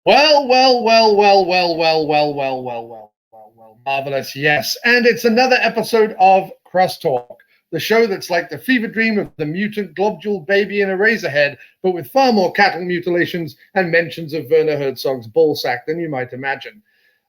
Well. Marvelous, yes. And it's another episode of Crosstalk, the show that's like the fever dream of the mutant globule baby in a razor head, but with far more cattle mutilations and mentions of Werner Herzog's ballsack than you might imagine.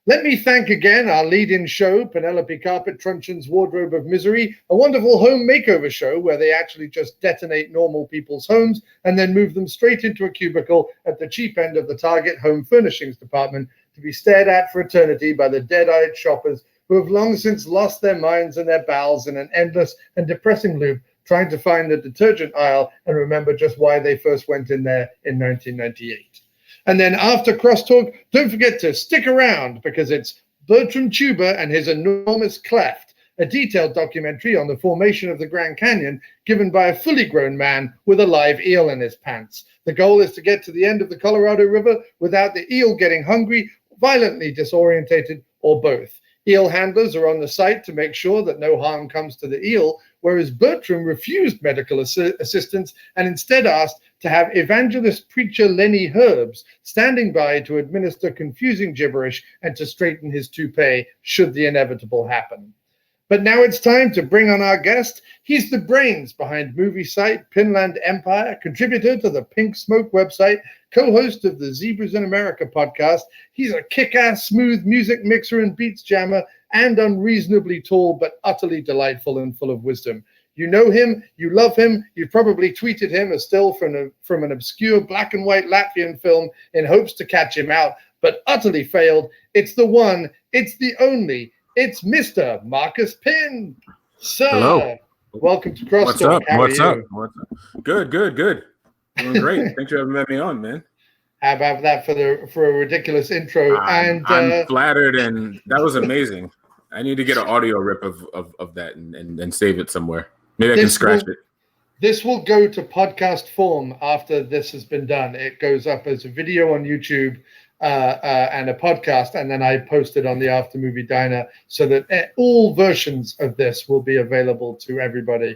Let me thank again our lead-in show, Penelope Carpet Truncheon's Wardrobe of Misery, a wonderful home makeover show where they actually just detonate normal people's homes and then move them straight into a cubicle at the cheap end of the Target home furnishings department to be stared at for eternity by the dead-eyed shoppers who have long since lost their minds and their bowels in an endless and depressing loop trying to find the detergent aisle and remember just why they first went in there in 1998. And then after Crosstalk, don't forget to stick around because it's Bertram Tuber and his enormous cleft, a detailed documentary on the formation of the Grand Canyon given by a fully grown man with a live eel in his pants. The goal is to get to the end of the Colorado River without the eel getting hungry, violently disorientated, or both. Eel handlers are on the site to make sure that no harm comes to the eel, whereas Bertram refused medical assistance and instead asked to have evangelist preacher Lenny Herbs standing by to administer confusing gibberish and to straighten his toupee should the inevitable happen. But now it's time to bring on our guest. He's the brains behind movie site Pinland Empire, contributor to the Pink Smoke website, co-host of the Zebras in America podcast. He's a kick-ass smooth music mixer and beats jammer and unreasonably tall but utterly delightful and full of wisdom. You know him, you love him, you've probably tweeted him a still from an obscure black and white Latvian film in hopes to catch him out, but utterly failed. It's the one, it's the only, it's Mr. Marcus Pinn. Sir, hello. Welcome to Crosstalk. What's up? Good. Doing great. Thanks for having me on, man. How about that for a ridiculous intro? I'm flattered, and that was amazing. I need to get an audio rip of that and save it somewhere. Maybe I can scratch it. This will go to podcast form after this has been done. It goes up as a video on YouTube and a podcast, and then I post it on the After Movie Diner so that all versions of this will be available to everybody,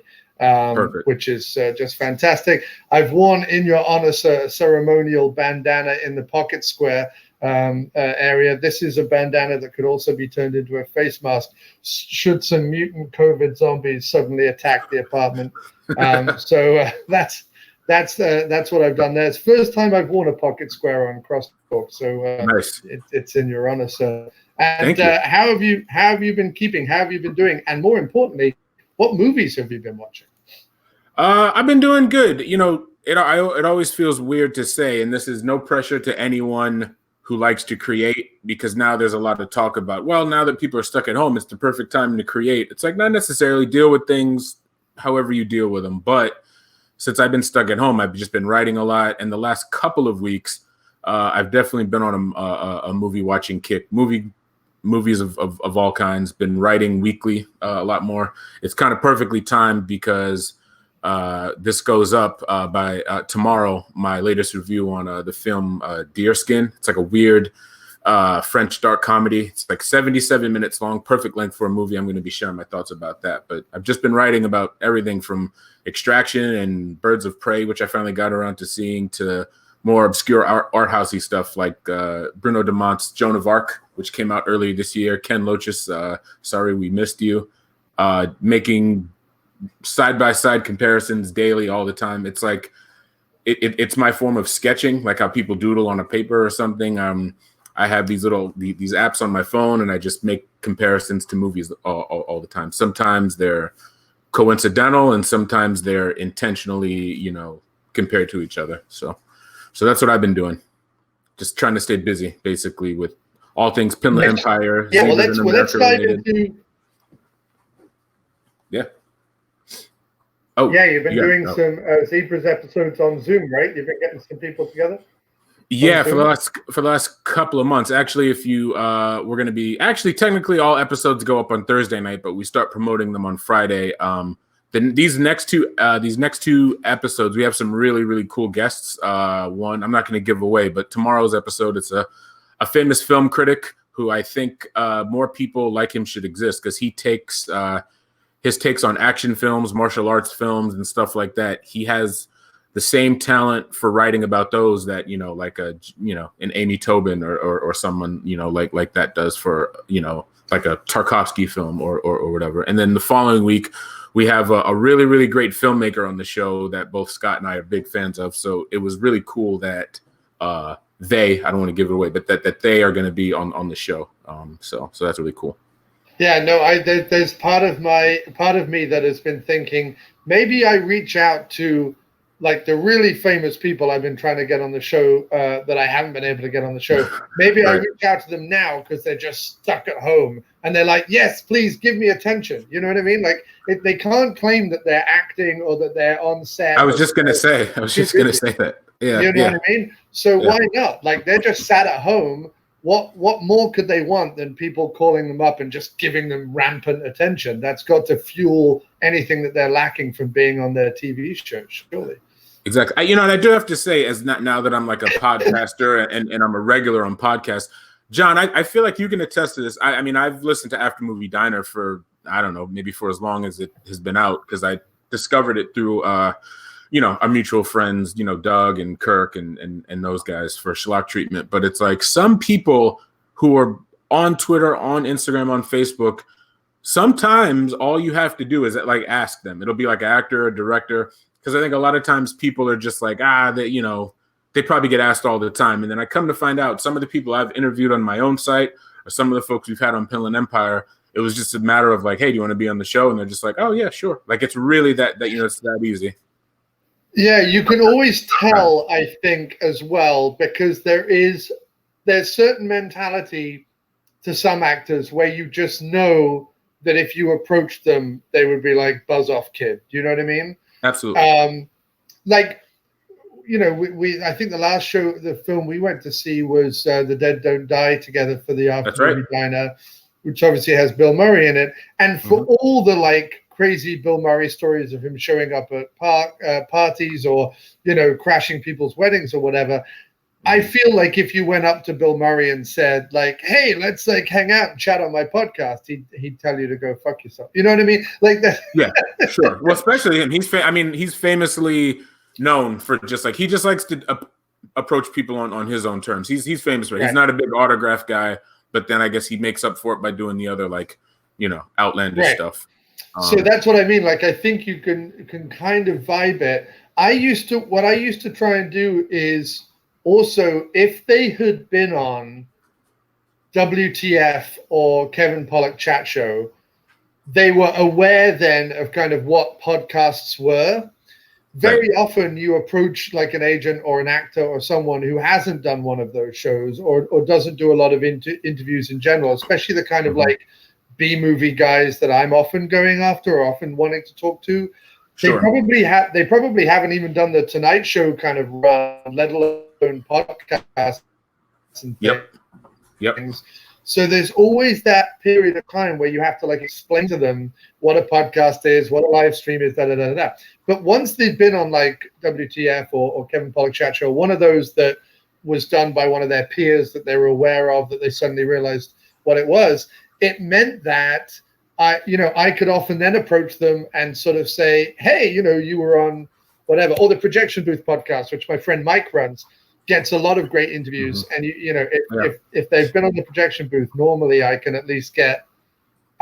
which is just fantastic. I've worn in your honor ceremonial bandana in the pocket square area. This is a bandana that could also be turned into a face mask should some mutant COVID zombies suddenly attack the apartment. So that's what I've done there. It's the first time I've worn a pocket square on Crosstalk, so nice. It's in your honor, sir. And how have you been keeping? How have you been doing? And more importantly, what movies have you been watching? I've been doing good. You know, it always feels weird to say, and this is no pressure to anyone who likes to create, because now there's a lot of talk about, well, now that people are stuck at home, it's the perfect time to create. It's like, not necessarily. Deal with things however you deal with them. But since I've been stuck at home, I've just been writing a lot. And the last couple of weeks, I've definitely been on a movie watching kick. Movies of all kinds. Been writing weekly a lot more. It's kind of perfectly timed because this goes up by tomorrow, my latest review on the film Deerskin. It's like a weird French dark comedy. It's like 77 minutes long, perfect length for a movie. I'm going to be sharing my thoughts about that. But I've just been writing about everything from Extraction and Birds of Prey, which I finally got around to seeing, to more obscure art housey stuff like Bruno Dumont's Joan of Arc, which came out earlier this year. Ken Loach's Sorry We Missed You. Making side-by-side comparisons daily all the time. It's like it's my form of sketching, like how people doodle on a paper or something. I have these apps on my phone, and I just make comparisons to movies all the time. Sometimes they're coincidental, and sometimes they're intentionally, compared to each other. So that's what I've been doing. Just trying to stay busy, basically, with all things Pinland Empire. Yeah, let's dive into. Yeah. Oh, yeah, you've been doing some Zebras episodes on Zoom, right? You've been getting some people together. Yeah, for the last couple of months. Actually, if you we're going to be technically all episodes go up on Thursday night, but we start promoting them on Friday. Then these next two episodes, we have some really, really cool guests. One I'm not going to give away, but tomorrow's episode, it's a famous film critic who I think more people like him should exist, because he takes his takes on action films, martial arts films, and stuff like that. He has the same talent for writing about those that, you know, like an Amy Tobin or someone, you know, like that does for, you know, like a Tarkovsky film or whatever. And then the following week, we have a really, really great filmmaker on the show that both Scott and I are big fans of. So it was really cool that I don't want to give it away, but that they are going to be on the show. So that's really cool. Yeah, no, there's part of me that has been thinking maybe I reach out to like the really famous people I've been trying to get on the show that I haven't been able to get on the show. Maybe right. I reach out to them now because they're just stuck at home and they're like, yes, please give me attention. You know what I mean? Like they can't claim that they're acting or that they're on set. I was just going to say that. Yeah. You know what I mean? So why not? Like they're just sat at home. What more could they want than people calling them up and just giving them rampant attention? That's got to fuel anything that they're lacking from being on their TV show, surely. Exactly. And I do have to say, now that I'm like a podcaster and I'm a regular on podcasts, John, I feel like you can attest to this. I mean, I've listened to After Movie Diner for, I don't know, maybe for as long as it has been out, because I discovered it through, our mutual friends, Doug and Kirk and those guys for Schlock Treatment. But it's like some people who are on Twitter, on Instagram, on Facebook, sometimes all you have to do is like ask them. It'll be like an actor or director. Because I think a lot of times people are just like, they probably get asked all the time. And then I come to find out some of the people I've interviewed on my own site or some of the folks we've had on Pinland Empire, it was just a matter of like, hey, do you want to be on the show? And they're just like, oh, yeah, sure. Like it's really that it's that easy. Yeah, you can always tell, I think, as well, because there's certain mentality to some actors where you just know that if you approach them, they would be like, buzz off, kid. Do you know what I mean? Absolutely. I think the film we went to see was The Dead Don't Die Together for the After Movie Diner, which obviously has Bill Murray in it. And for all the like crazy Bill Murray stories of him showing up at parties or, crashing people's weddings or whatever, I feel like if you went up to Bill Murray and said like, hey, let's like hang out and chat on my podcast, he'd tell you to go fuck yourself. You know what I mean? Like that. Yeah, sure. Well, especially him. He's famously known for just likes to approach people on his own terms. He's famous for it. He's not a big autograph guy, but then I guess he makes up for it by doing the other outlandish stuff. So that's what I mean. Like I think you can kind of vibe it. What I used to try and do is also, if they had been on WTF or Kevin Pollak Chat Show, they were aware then of kind of what podcasts were. Very often you approach like an agent or an actor or someone who hasn't done one of those shows or doesn't do a lot of interviews in general, especially the kind of like B-movie guys that I'm often going after or often wanting to talk to. Sure. They probably haven't even done the Tonight Show kind of run, let alone podcasts and things. So there's always that period of time where you have to like explain to them what a podcast is, what a live stream is, da. But once they've been on like WTF or Kevin Pollak Chat Show, one of those that was done by one of their peers that they were aware of, that they suddenly realized what it was, it meant that I could often then approach them and sort of say, hey, you were on whatever, or the Projection Booth podcast, which my friend Mike runs, gets a lot of great interviews. And if they've been on the Projection Booth, normally I can at least I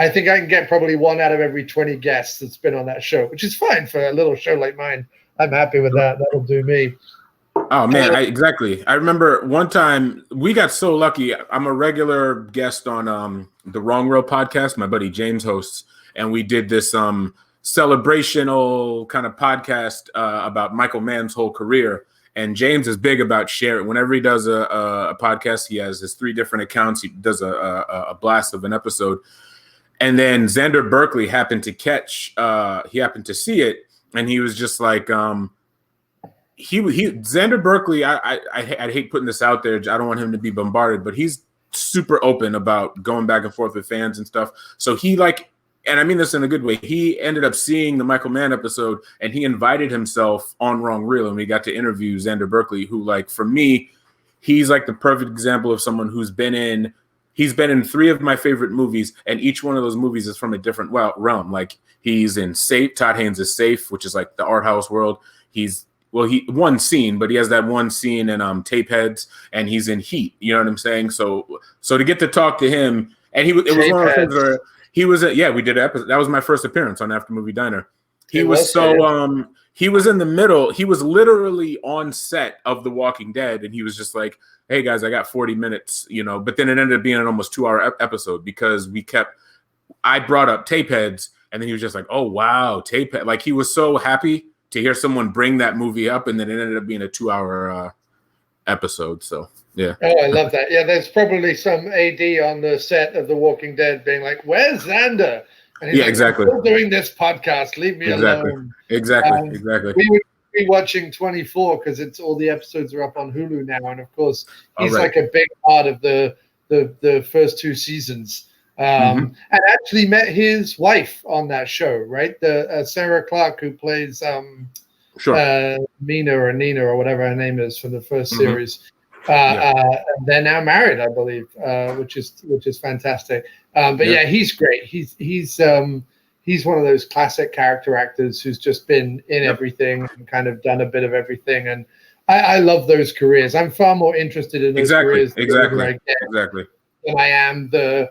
think I can get probably 1 out of every 20 guests that's been on that show, which is fine for a little show like mine. I'm happy with that. That'll do me. Oh man, exactly. I remember one time we got so lucky. I'm a regular guest on the Wrong World podcast. My buddy James hosts, and we did this celebrational kind of podcast about Michael Mann's whole career. And James is big about sharing. Whenever he does a podcast, he has his 3 different accounts. He does a blast of an episode. And then Xander Berkeley happened to see it, and he was just like, Xander Berkeley, I hate putting this out there. I don't want him to be bombarded, but he's super open about going back and forth with fans and stuff. So he and I mean this in a good way, he ended up seeing the Michael Mann episode and he invited himself on Wrong Reel, and we got to interview Xander Berkeley, who for me, he's like the perfect example of someone he's been in 3 of my favorite movies, and each one of those movies is from a different realm. Like he's in Safe, Todd Haynes' Safe, which is like the art house world. He's well, he one scene, but he has that one scene in Tapeheads, and he's in Heat. You know what I'm saying? So to get to talk to him, and it was one of those things where he was we did an episode. That was my first appearance on After Movie Diner. He was he was in the middle. He was literally on set of The Walking Dead, and he was just like, "Hey guys, I got 40 minutes," you know. But then it ended up being an almost 2-hour episode because I brought up Tapeheads, and then he was just like, "Oh wow, Tapehead!" Like he was so happy to hear someone bring that movie up, and then it ended up being a 2-hour episode. So yeah. Oh, I love that. Yeah, there's probably some AD on the set of The Walking Dead being like, "Where's Xander?" And he's like, exactly. "I'm still doing this podcast. Leave me alone." Exactly. We would be watching 24 because it's all the episodes are up on Hulu now, and of course he's like a big part of the first 2 seasons. And actually met his wife on that show, right? The Sarah Clark, who plays Mina or Nina or whatever her name is from the first series. They're now married, I believe, which is fantastic. But he's great. He's one of those classic character actors who's just been in everything and kind of done a bit of everything. And I love those careers. I'm far more interested in those careers than I am the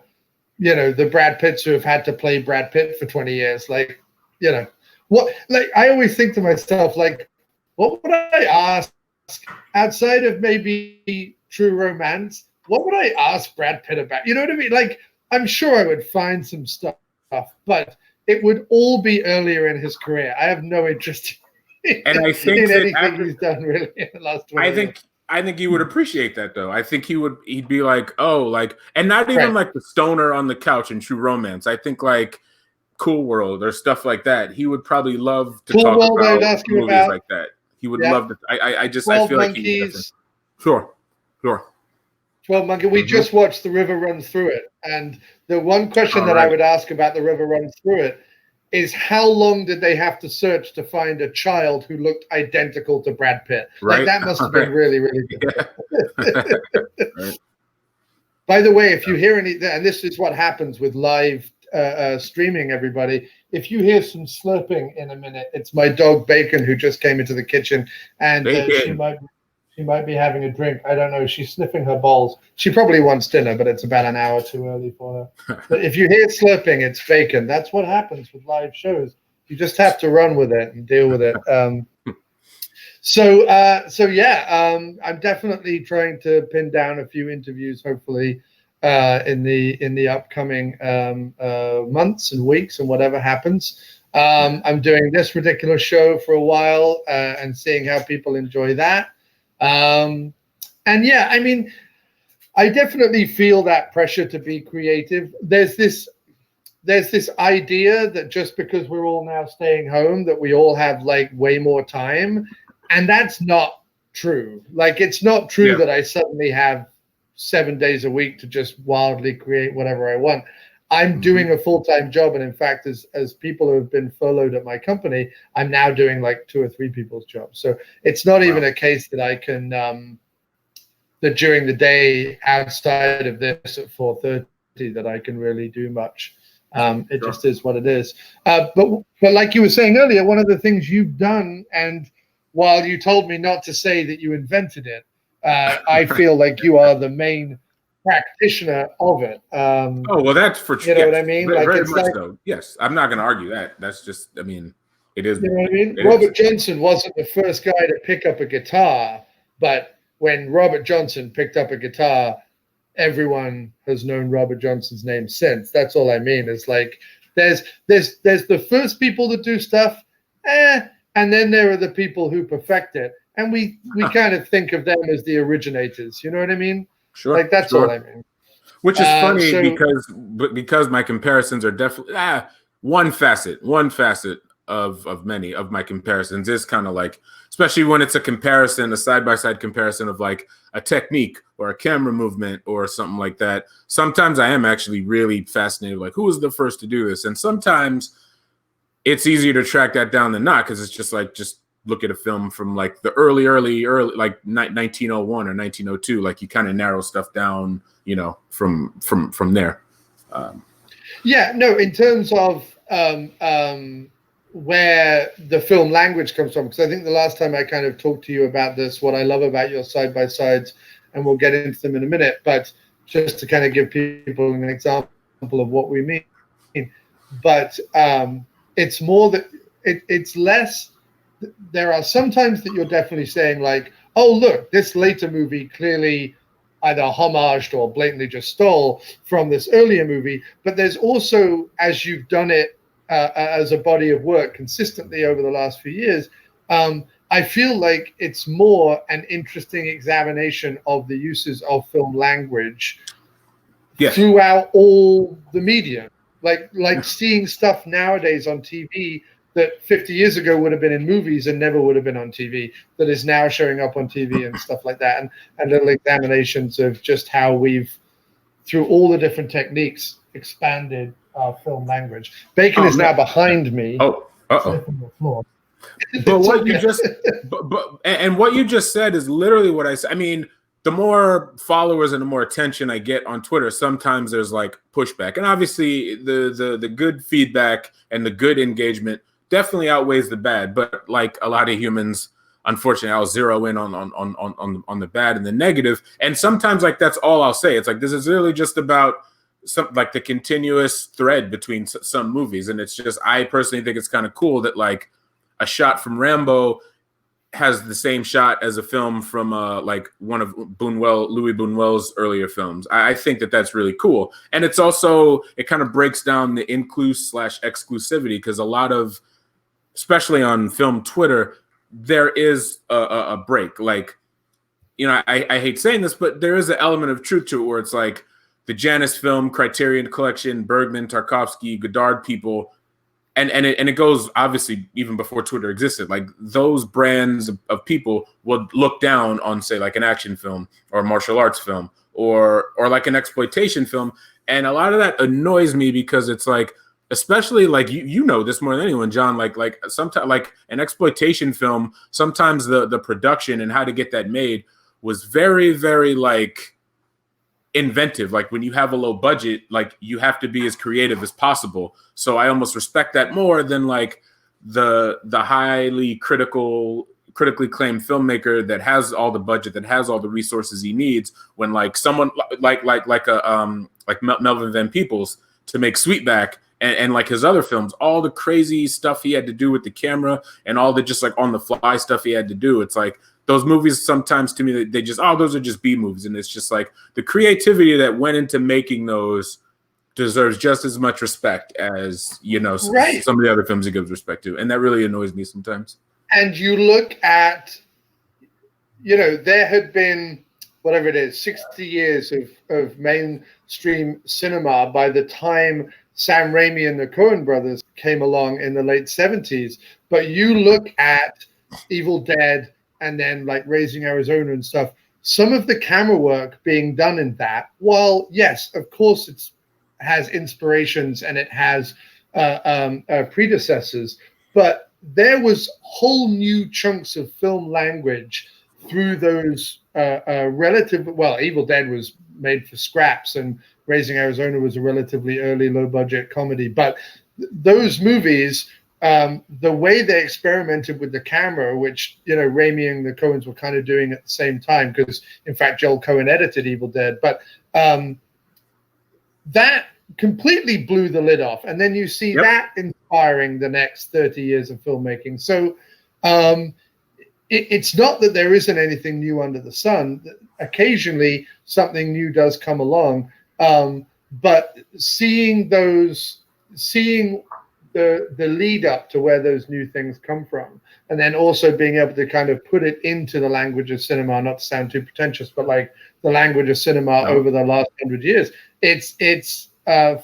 Brad Pitts who have had to play Brad Pitt for 20 years. Like, I always think to myself, like, what would I ask outside of maybe True Romance? What would I ask Brad Pitt about? You know what I mean? Like, I'm sure I would find some stuff, but it would all be earlier in his career. I have no interest in anything he's done really in the last 20 years. I think he would appreciate that though. I think he'd be like, oh, like, and not even like the stoner on the couch in True Romance. I think like Cool World or stuff like that. He would probably love to talk about movies like that. He would love to. I feel like he's sure. 12 Monkeys. We just watched The River Runs Through It, and the one question that I would ask about The River Runs Through It is how long did they have to search to find a child who looked identical to Brad Pitt? Like that must have been really, really good. By the way, if you hear any, and this is what happens with live streaming, everybody, if you hear some slurping in a minute, it's my dog Bacon who just came into the kitchen, and she might be having a drink. I don't know. She's sniffing her balls. She probably wants dinner, but it's about an hour too early for her. But if you hear slurping, it's Bacon. That's what happens with live shows. You just have to run with it and deal with it. I'm definitely trying to pin down a few interviews, hopefully, in the upcoming months and weeks and whatever happens. I'm doing this ridiculous show for a while and seeing how people enjoy that. I mean, I definitely feel that pressure to be creative. There's this idea that just because we're all now staying home, that we all have like way more time, and that's not true. Like, it's not true that I suddenly have 7 days a week to just wildly create whatever I want. I'm doing a full-time job, and in fact, as people who have been furloughed at my company, I'm now doing like 2 or 3 people's jobs. So it's not even a case that I can that during the day outside of this at 4:30 that I can really do much. It just is what it is. But like you were saying earlier, one of the things you've done, and while you told me not to say that you invented it, I feel like you are the main practitioner of it. That's for you know what I mean. Very much so. Yes, I'm not going to argue that. That's just, I mean, it is. You know what I mean. Robert Johnson wasn't the first guy to pick up a guitar, but when Robert Johnson picked up a guitar, everyone has known Robert Johnson's name since. That's all I mean. It's like there's the first people that do stuff, and then there are the people who perfect it, and we kind of think of them as the originators. You know what I mean? Sure. Like that's all I mean. Which is funny because my comparisons are definitely one facet of many of my comparisons is kind of like, especially when it's a comparison, a side-by-side comparison of like a technique or a camera movement or something like that. Sometimes I am actually really fascinated, like who was the first to do this? And sometimes it's easier to track that down than not, because it's just like, just look at a film from like the early, like 1901 or 1902. Like you kind of narrow stuff down, you know, from there. In terms of where the film language comes from, because I think the last time I kind of talked to you about this, what I love about your side by sides, and we'll get into them in a minute, but just to kind of give people an example of what we mean. But it's more that it's less. There are some times that you're definitely saying like, oh look, this later movie clearly either homaged or blatantly just stole from this earlier movie. But there's also, as you've done it as a body of work consistently over the last few years, I feel like it's more an interesting examination of the uses of film language throughout all the media. Like seeing stuff nowadays on TV that 50 years ago would have been in movies and never would have been on TV, that is now showing up on TV and stuff like that, and little examinations of just how we've, through all the different techniques, expanded our film language. Bacon is now behind me. Sniffing the floor. But what you just, and what you just said is literally what I said. I mean, the more followers and the more attention I get on Twitter, sometimes there's like pushback, and obviously the good feedback and the good engagement definitely outweighs the bad. But like a lot of humans, unfortunately, I'll zero in on the bad and the negative, and sometimes like that's all I'll say. It's like this is really just about some like the continuous thread between some movies, and it's just I personally think it's kind of cool that like a shot from Rambo has the same shot as a film from like one of Louis Buñuel's earlier films. I think that that's really cool. And it's also, it kind of breaks down the inclus/exclusivity, because a lot of, especially on film Twitter, there is a break. Like, you know, I hate saying this, but there is an element of truth to it where it's like the Janus Film, Criterion Collection, Bergman, Tarkovsky, Godard people, and it goes obviously even before Twitter existed. Like those brands of people would look down on, say, like an action film or a martial arts film or like an exploitation film, and a lot of that annoys me because it's like, especially like you know this more than anyone, John. Like sometimes like an exploitation film, sometimes the production and how to get that made was very, very like inventive. Like when you have a low budget, like you have to be as creative as possible. So I almost respect that more than like the highly critically acclaimed filmmaker that has all the budget, that has all the resources he needs, when like someone like Melvin Van Peebles to make Sweetback and like his other films, all the crazy stuff he had to do with the camera and all the just like on the fly stuff he had to do. It's like those movies sometimes to me, they just, those are just B movies. And it's just like the creativity that went into making those deserves just as much respect as, you know, some of the other films he gives respect to. And that really annoys me sometimes. And you look at, you know, there had been, whatever it is, 60 years of mainstream cinema by the time Sam Raimi and the Coen brothers came along in the late 70s. But you look at Evil Dead, and then like Raising Arizona and stuff, some of the camera work being done in that, while yes, of course it has inspirations and it has predecessors, but there was whole new chunks of film language through those Evil Dead was made for scraps and Raising Arizona was a relatively early low budget comedy, but those movies, the way they experimented with the camera, which, you know, Raimi and the Coens were kind of doing at the same time, because in fact Joel Coen edited Evil Dead, but that completely blew the lid off. And then you see that inspiring the next 30 years of filmmaking. So it's not that there isn't anything new under the sun. Occasionally something new does come along, but seeing the lead up to where those new things come from, and then also being able to kind of put it into the language of cinema, not to sound too pretentious, but like the language of cinema over the last 100 years, it's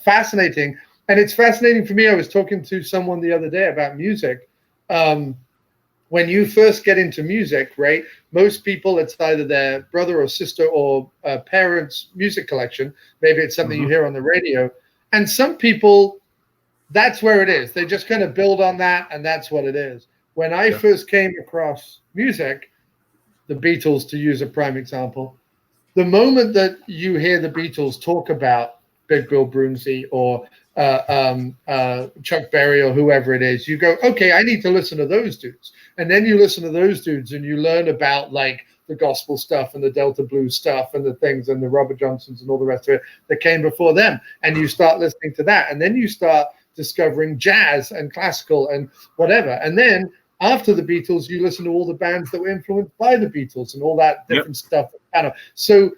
fascinating. And it's fascinating for me. I was talking to someone the other day about music. When you first get into music, right, most people, it's either their brother or sister or parents' music collection. Maybe it's something you hear on the radio. And some people, that's where it is. They just kind of build on that, and that's what it is. When I first came across music, the Beatles, to use a prime example, the moment that you hear the Beatles talk about Big Bill Broonzy or Chuck Berry or whoever it is, you go, okay, I need to listen to those dudes. And then you listen to those dudes and you learn about like the gospel stuff and the Delta blues stuff and the things and the Robert Johnsons and all the rest of it that came before them. And you start listening to that. And then you start discovering jazz and classical and whatever. And then after the Beatles, you listen to all the bands that were influenced by the Beatles and all that different stuff. So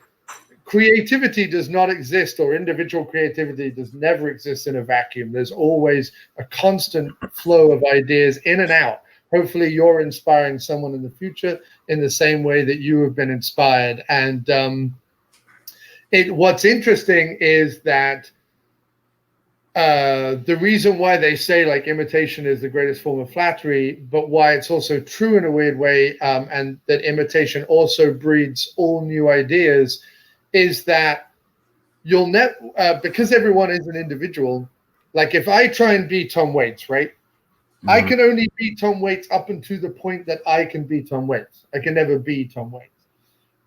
creativity does not exist, or individual creativity does never exist in a vacuum. There's always a constant flow of ideas in and out. Hopefully you're inspiring someone in the future in the same way that you have been inspired. And what's interesting is that the reason why they say like imitation is the greatest form of flattery, but why it's also true in a weird way, and that imitation also breeds all new ideas, is that you'll because everyone is an individual. Like if I try and be Tom Waits, right? Mm-hmm. I can only be Tom Waits up until the point that I can be Tom Waits. I can never be Tom Waits.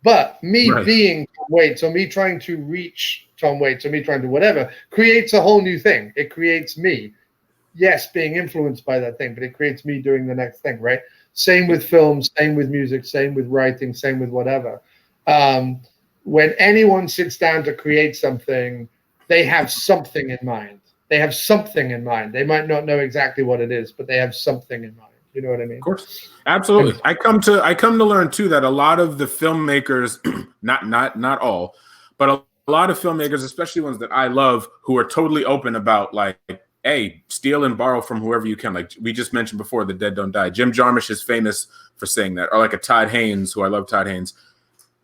But me being Tom Waits, or me trying to reach Tom Waits, or me trying to whatever, creates a whole new thing. It creates me. Yes, being influenced by that thing, but it creates me doing the next thing, right? Same with films, same with music, same with writing, same with whatever. When anyone sits down to create something, they have something in mind. They have something in mind. They might not know exactly what it is, but they have something in mind. You know what I mean? Of course, absolutely. I come to learn too that a lot of the filmmakers, not all, but a lot of filmmakers, especially ones that I love, who are totally open about like, hey, steal and borrow from whoever you can. Like we just mentioned before, The Dead Don't Die. Jim Jarmusch is famous for saying that, or like a Todd Haynes, who I love, Todd Haynes.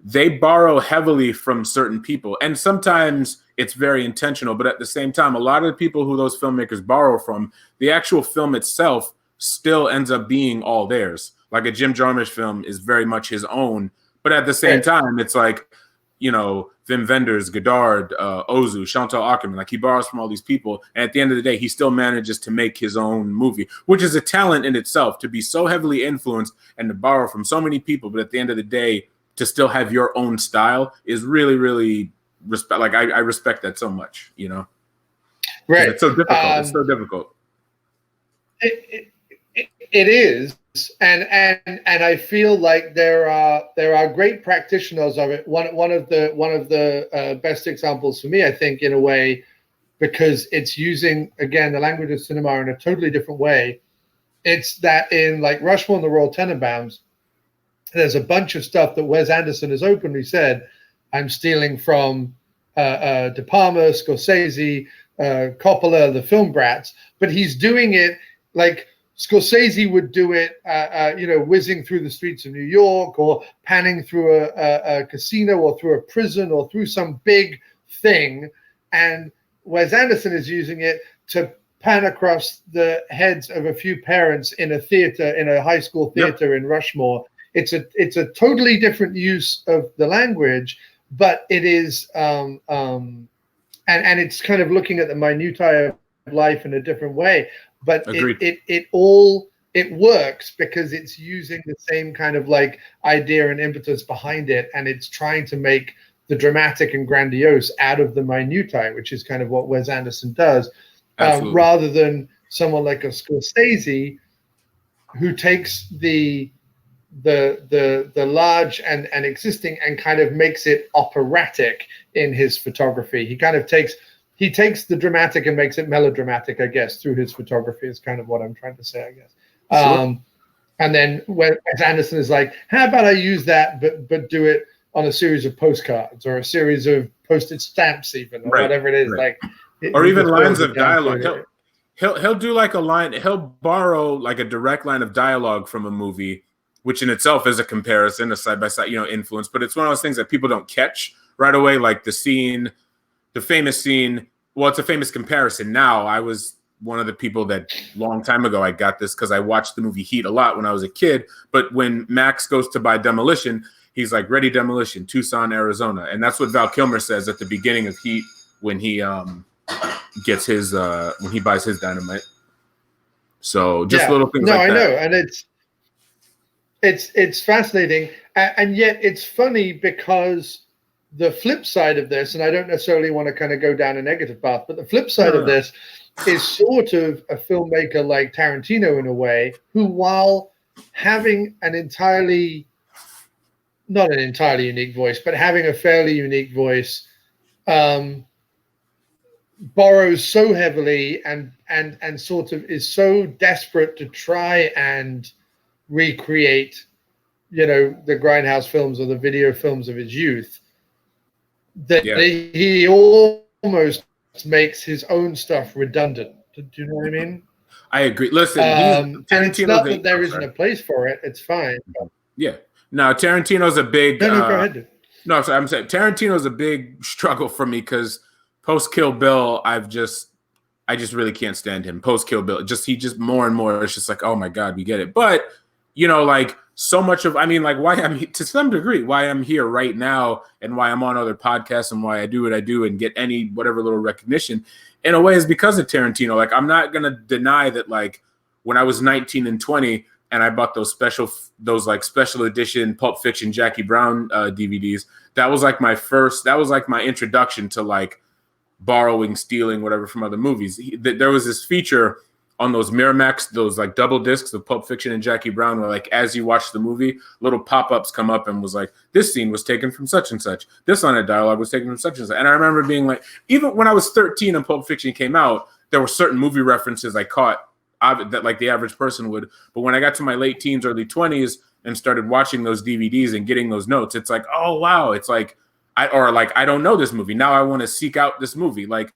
They borrow heavily from certain people, and sometimes it's very intentional, but at the same time, a lot of the people who those filmmakers borrow from, the actual film itself still ends up being all theirs. Like a Jim Jarmusch film is very much his own, but at the same time, it's like, you know, Wim Wenders, Godard, Ozu, Chantal Akerman, like he borrows from all these people, and at the end of the day, he still manages to make his own movie, which is a talent in itself, to be so heavily influenced and to borrow from so many people, but at the end of the day, to still have your own style is really, really respect. Like I respect that so much, you know. Right. It's so difficult. It's so difficult. It is, and I feel like there are great practitioners of it. One of the best examples for me, I think, in a way, because it's using again the language of cinema in a totally different way. It's that in like Rushmore and the Royal Tenenbaums, there's a bunch of stuff that Wes Anderson has openly said, I'm stealing from De Palma, Scorsese, Coppola, the film brats, but he's doing it like Scorsese would do it, whizzing through the streets of New York, or panning through a casino, or through a prison, or through some big thing. And Wes Anderson is using it to pan across the heads of a few parents in a theater, in a high school theater in Rushmore. It's a totally different use of the language, but it is, and it's kind of looking at the minutiae of life in a different way. But it works because it's using the same kind of like idea and impetus behind it, and it's trying to make the dramatic and grandiose out of the minutiae, which is kind of what Wes Anderson does, rather than someone like a Scorsese who takes the large and existing and kind of makes it operatic in his photography. He kind of takes the dramatic and makes it melodramatic, I guess, through his photography is kind of what I'm trying to say, I guess. Sure. And then Wes Anderson is like, how about I use that, but do it on a series of postcards or a series of postage stamps, even, or whatever it is, or even lines of dialogue. He'll do like a line. He'll borrow like a direct line of dialogue from a movie, which in itself is a comparison, a side-by-side, influence. But it's one of those things that people don't catch right away, like the famous scene. Well, it's a famous comparison now. I was one of the people that long time ago I got this because I watched the movie Heat a lot when I was a kid. But when Max goes to buy Demolition, he's like, "Ready, Demolition, Tucson, Arizona," and that's what Val Kilmer says at the beginning of Heat when he gets his when he buys his dynamite. So just little things like that. No, I know, and it's fascinating, and yet it's funny because the flip side of this, and I don't necessarily want to kind of go down a negative path, but the flip side of this is sort of a filmmaker like Tarantino in a way, who, while having not an entirely unique voice, but having a fairly unique voice, borrows so heavily and sort of is so desperate to try and recreate, the Grindhouse films or the video films of his youth, that he almost makes his own stuff redundant. Do you know what I mean? I agree. Listen, and it's not that there isn't a place for it. It's fine. Yeah. No, Tarantino's a big. No, go ahead. No, so I'm saying Tarantino's a big struggle for me because post Kill Bill, I just really can't stand him. Post Kill Bill, he just more and more. It's just like, oh my God, we get it. But like so much of, why I'm to some degree why I'm here right now and why I'm on other podcasts and why I do what I do and get any whatever little recognition in a way is because of Tarantino. Like, I'm not gonna deny that, like, when I was 19 and 20 and I bought those special edition Pulp Fiction Jackie Brown DVDs, that was like my introduction to like borrowing, stealing, whatever from other movies. There was this feature on those Miramax, those like double discs of Pulp Fiction and Jackie Brown, where like as you watch the movie, little pop-ups come up and was like, this scene was taken from such and such. This line of dialogue was taken from such and such. And I remember being like, even when I was 13 and Pulp Fiction came out, there were certain movie references I caught that like the average person would. But when I got to my late teens, early 20s and started watching those DVDs and getting those notes, it's like, oh wow, it's like, I don't know this movie. Now I want to seek out this movie. Like,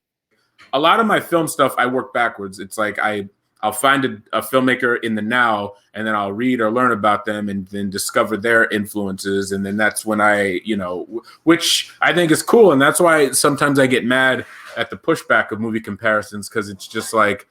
a lot of my film stuff, I work backwards. It's like I'll find a filmmaker in the now, and then I'll read or learn about them and then discover their influences. And then that's when I, which I think is cool. And that's why sometimes I get mad at the pushback of movie comparisons, because it's just like,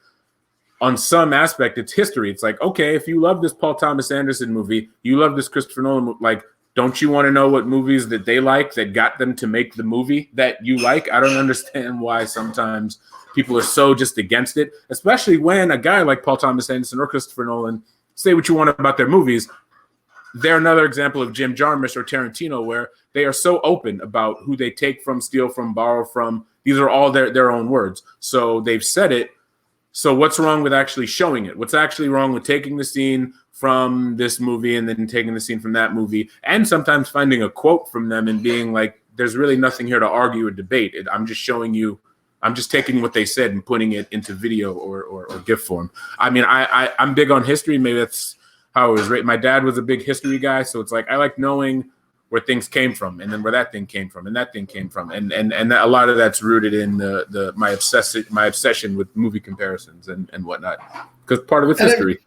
on some aspect, it's history. It's like, okay, if you love this Paul Thomas Anderson movie, you love this Christopher Nolan movie, like, don't you want to know what movies that they like that got them to make the movie that you like? I don't understand why sometimes people are so just against it, especially when a guy like Paul Thomas Anderson or Christopher Nolan, say what you want about their movies, they're another example of Jim Jarmusch or Tarantino, where they are so open about who they take from, steal from, borrow from. These are all their own words. So they've said it. So what's wrong with actually showing it? What's actually wrong with taking the scene from this movie and then taking the scene from that movie, and sometimes finding a quote from them and being like, there's really nothing here to argue or debate. I'm just showing you, I'm just taking what they said and putting it into video or GIF form. I'm big on history. Maybe that's how I was raised. My dad was a big history guy, so it's like I like knowing where things came from, and then where that thing came from, and that thing came from, and a lot of that's rooted in my obsession with movie comparisons and whatnot, because part of it's history.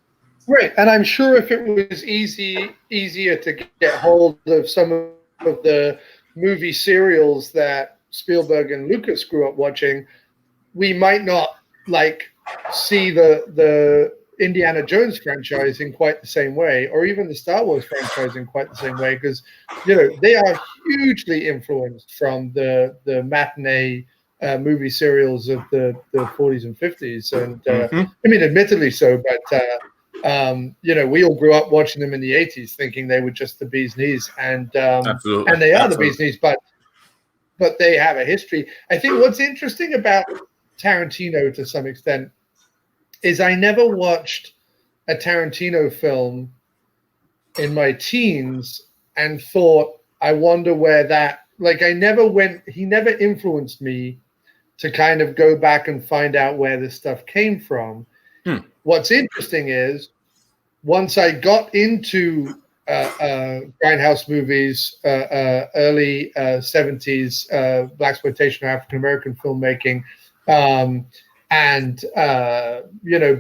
Right, and I'm sure if it was easier to get hold of some of the movie serials that Spielberg and Lucas grew up watching, we might not like see the Indiana Jones franchise in quite the same way, or even the Star Wars franchise in quite the same way, because they are hugely influenced from the matinee movie serials of the 40s and 50s, and admittedly so, but we all grew up watching them in the 80s, thinking they were just the bee's knees, and they are the bee's knees, but they have a history. I think what's interesting about Tarantino to some extent is I never watched a Tarantino film in my teens and thought, I wonder where that, like, he never influenced me to kind of go back and find out where this stuff came from. What's interesting is once I got into grindhouse movies, early 70s, blaxploitation or African-American filmmaking, and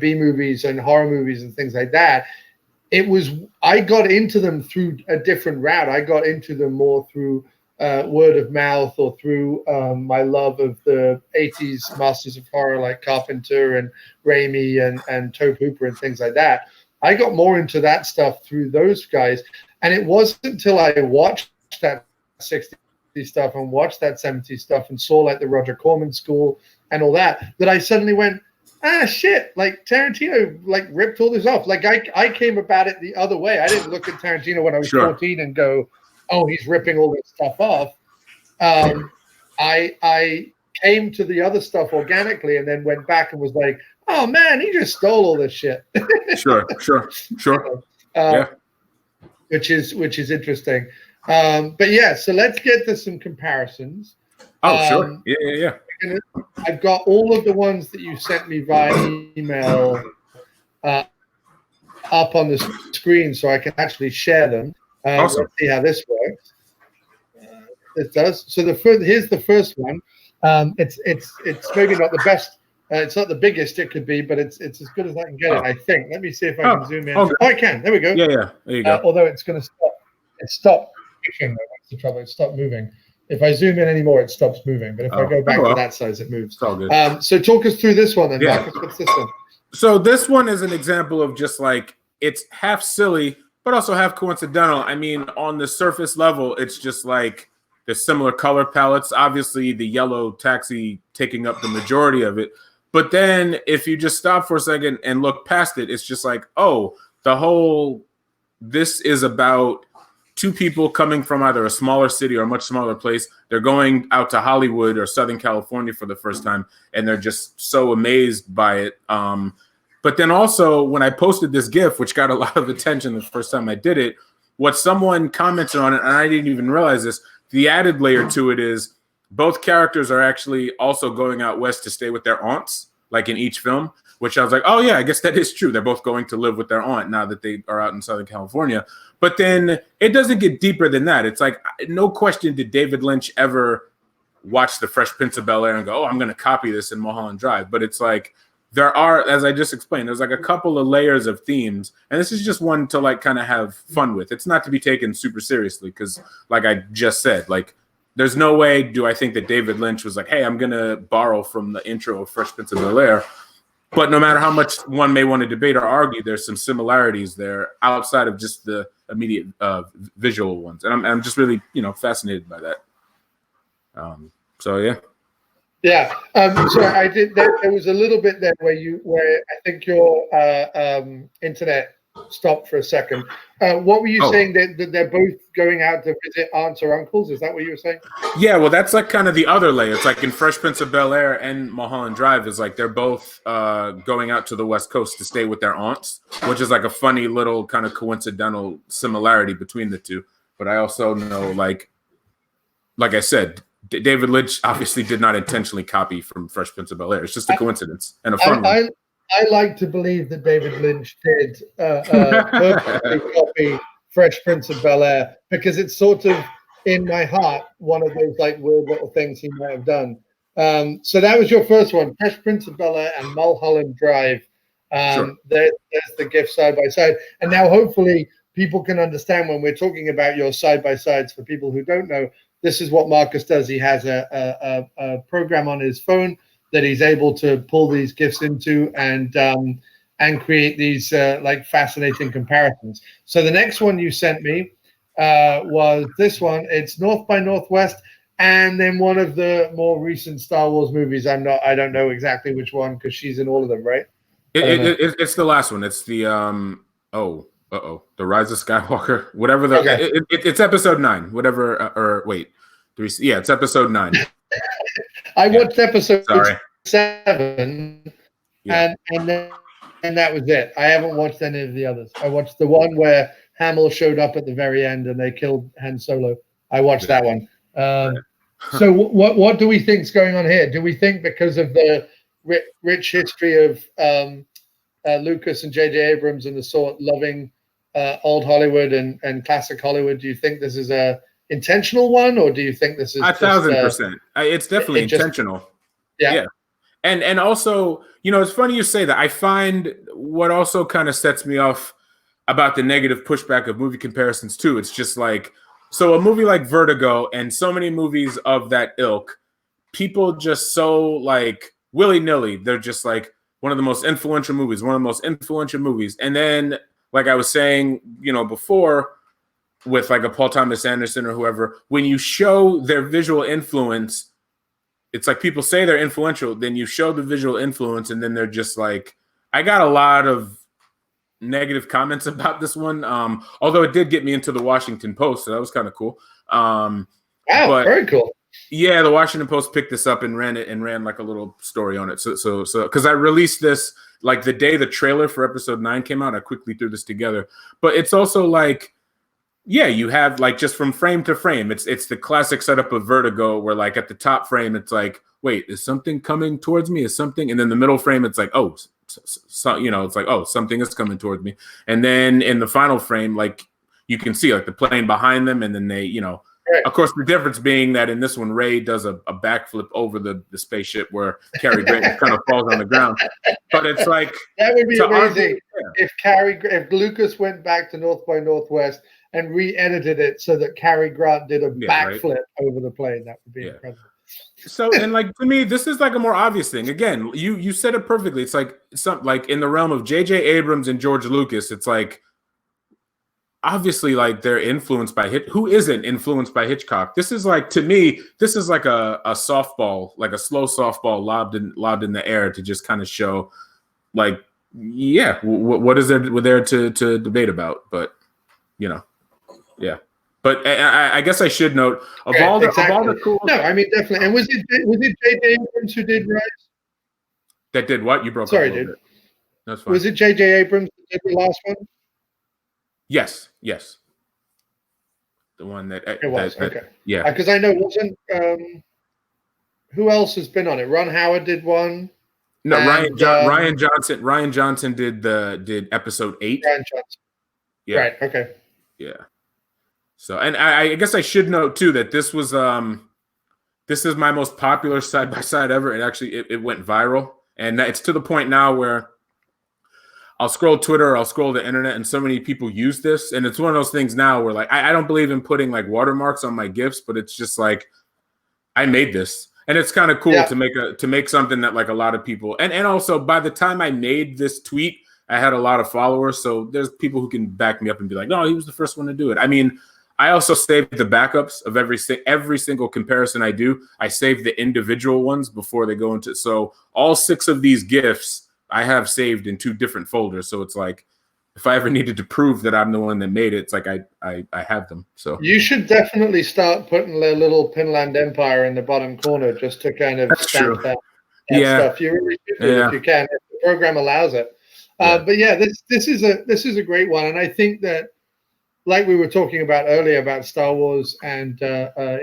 B movies and horror movies and things like that, I got into them through a different route. I got into them more through word of mouth, or through my love of the 80s masters of horror like Carpenter and Raimi and Tobe Hooper and things like that. I got more into that stuff through those guys, and it wasn't until I watched that 60s stuff and watched that 70s stuff and saw like the Roger Corman school and all that I suddenly went, shit, like Tarantino like ripped all this off. Like I came about it the other way. I didn't look at Tarantino when I was 14 and go, oh, he's ripping all this stuff off. I came to the other stuff organically, and then went back and was like, oh man, he just stole all this shit. Sure. Yeah. Which is interesting. But yeah, so let's get to some comparisons. Oh, sure. Yeah. I've got all of the ones that you sent me via email up on the screen, so I can actually share them. Awesome. Let's see how this works. It does. So here's the first one. It's maybe not the best. It's not the biggest it could be, but it's as good as I can get it, I think. Let me see if I can zoom in. Okay. Oh, I can. There we go. Yeah. There you go. Although it's going to stop. It stopped moving. That's the trouble. It stopped moving. If I zoom in anymore, it stops moving. But if I go back to that size, it moves. It's all good. So talk us through this one then, Marcus. What's this one? So this one is an example of just like, it's half silly, but also half coincidental. I mean, on the surface level, it's just like there's similar color palettes. Obviously, the yellow taxi taking up the majority of it. But then if you just stop for a second and look past it, it's just like, oh, this is about two people coming from either a smaller city or a much smaller place. They're going out to Hollywood or Southern California for the first time, and they're just so amazed by it. But then also, when I posted this GIF, which got a lot of attention the first time I did it, what someone commented on it, and I didn't even realize this, the added layer to it is both characters are actually also going out west to stay with their aunts, like in each film, which I was like, oh, yeah, I guess that is true. They're both going to live with their aunt now that they are out in Southern California. But then it doesn't get deeper than that. It's like, no question did David Lynch ever watch The Fresh Prince of Bel-Air and go, oh, I'm going to copy this in Mulholland Drive. But it's like, there are, as I just explained, there's like a couple of layers of themes. And this is just one to like kind of have fun with. It's not to be taken super seriously because, like I just said, like, there's no way do I think that David Lynch was like, hey, I'm going to borrow from the intro of Fresh Prince of Bel-Air. But no matter how much one may want to debate or argue, there's some similarities there outside of just the immediate visual ones. And I'm just really, fascinated by that. So, yeah. Yeah. So I did. There was a little bit there where I think your internet stopped for a second. What were you saying? That they're both going out to visit aunts or uncles? Is that what you were saying? Yeah. Well, that's like kind of the other layer. It's like in Fresh Prince of Bel-Air and Mulholland Drive is like they're both going out to the West Coast to stay with their aunts, which is like a funny little kind of coincidental similarity between the two. But I also know, like I said, David Lynch obviously did not intentionally copy from Fresh Prince of Bel-Air. It's just a coincidence and a fun one. I like to believe that David Lynch did purposely copy Fresh Prince of Bel-Air because it's sort of in my heart one of those like weird little things he might have done. So that was your first one, Fresh Prince of Bel-Air and Mulholland Drive. Sure. There's the GIF side by side, and now hopefully people can understand when we're talking about your side by sides. For people who don't know, this is what Marcus does. He has a program on his phone that he's able to pull these GIFs into and create these like fascinating comparisons. So the next one you sent me was this one. It's North by Northwest, and then one of the more recent Star Wars movies. I don't know exactly which one because she's in all of them, right? It's the last one. It's the The Rise of Skywalker. Whatever it's episode 9. Whatever. It's episode 9. I watched episode 7, and that was it. I haven't watched any of the others. I watched the one where Hamill showed up at the very end and they killed Han Solo. I watched that one. So what do we think is going on here? Do we think because of the rich history of Lucas and J.J. Abrams and the sort loving old Hollywood and classic Hollywood, do you think this is a intentional one, or do you think this is 1,000%? It's definitely intentional. Yeah. And also, it's funny you say that. I find what also kind of sets me off about the negative pushback of movie comparisons too. It's just like, so a movie like Vertigo and so many movies of that ilk, people just so like willy-nilly, they're just like one of the most influential movies. And then, like I was saying, before, with like a Paul Thomas Anderson or whoever, when you show their visual influence, it's like people say they're influential, then you show the visual influence, and then they're just like, I got a lot of negative comments about this one. Although it did get me into the Washington Post, so that was kind of cool. Very cool. Yeah, the Washington Post picked this up and ran like a little story on it. So because I released this like the day the trailer for episode 9 came out, I quickly threw this together. But it's also like, yeah, you have like just from frame to frame, it's the classic setup of Vertigo where like at the top frame it's like, wait, is something coming towards me? Is something? And then the middle frame it's like, oh, so it's like, oh, something is coming towards me. And then in the final frame, like you can see like the plane behind them, and then they, Right. Of course, the difference being that in this one, Ray does a backflip over the spaceship where Cary Grant kind of falls on the ground. But it's like that would be amazing if Lucas went back to North by Northwest and re-edited it so that Cary Grant did a backflip over the plane. That would be incredible. So, and like to me, this is like a more obvious thing. Again, you said it perfectly. It's like like in the realm of J.J. Abrams and George Lucas. It's like, obviously, like they're influenced by who isn't influenced by Hitchcock? This is like, to me, this is like a softball, like a slow softball lobbed in the air to just kind of show, like, yeah, what is there to debate about? But yeah. But I guess I should note of all the cool. No, I mean definitely. And was it J.J. Abrams who did Rise? That did what? You broke Sorry, up a dude. little bit. That's fine. Was it J.J. Abrams who did the last one? Yes. The one that it was okay. Yeah, because I know wasn't who else has been on it? Ron Howard did one. No, and, Ryan Johnson. Ryan Johnson did episode 8. Ryan Johnson. Yeah. Right. Okay. Yeah. So, and I guess I should note too that this was this is my most popular side by side ever. It went viral, and it's to the point now where I'll scroll Twitter, I'll scroll the internet, and so many people use this. And it's one of those things now where like I don't believe in putting like watermarks on my GIFs, but it's just like I made this. And it's kind of cool to make something that like a lot of people and also by the time I made this tweet, I had a lot of followers. So there's people who can back me up and be like, no, he was the first one to do it. I mean, I also saved the backups of every single comparison I do. I save the individual ones before they go into. So all 6 of these GIFs I have saved in 2 different folders. So it's like, if I ever needed to prove that I'm the one that made it, it's like I have them. So you should definitely start putting the little Pinland Empire in the bottom corner just to kind of stamp that stuff. You really should do it if you can, if the program allows it. But yeah, this is a great one, and I think that, like we were talking about earlier about Star Wars and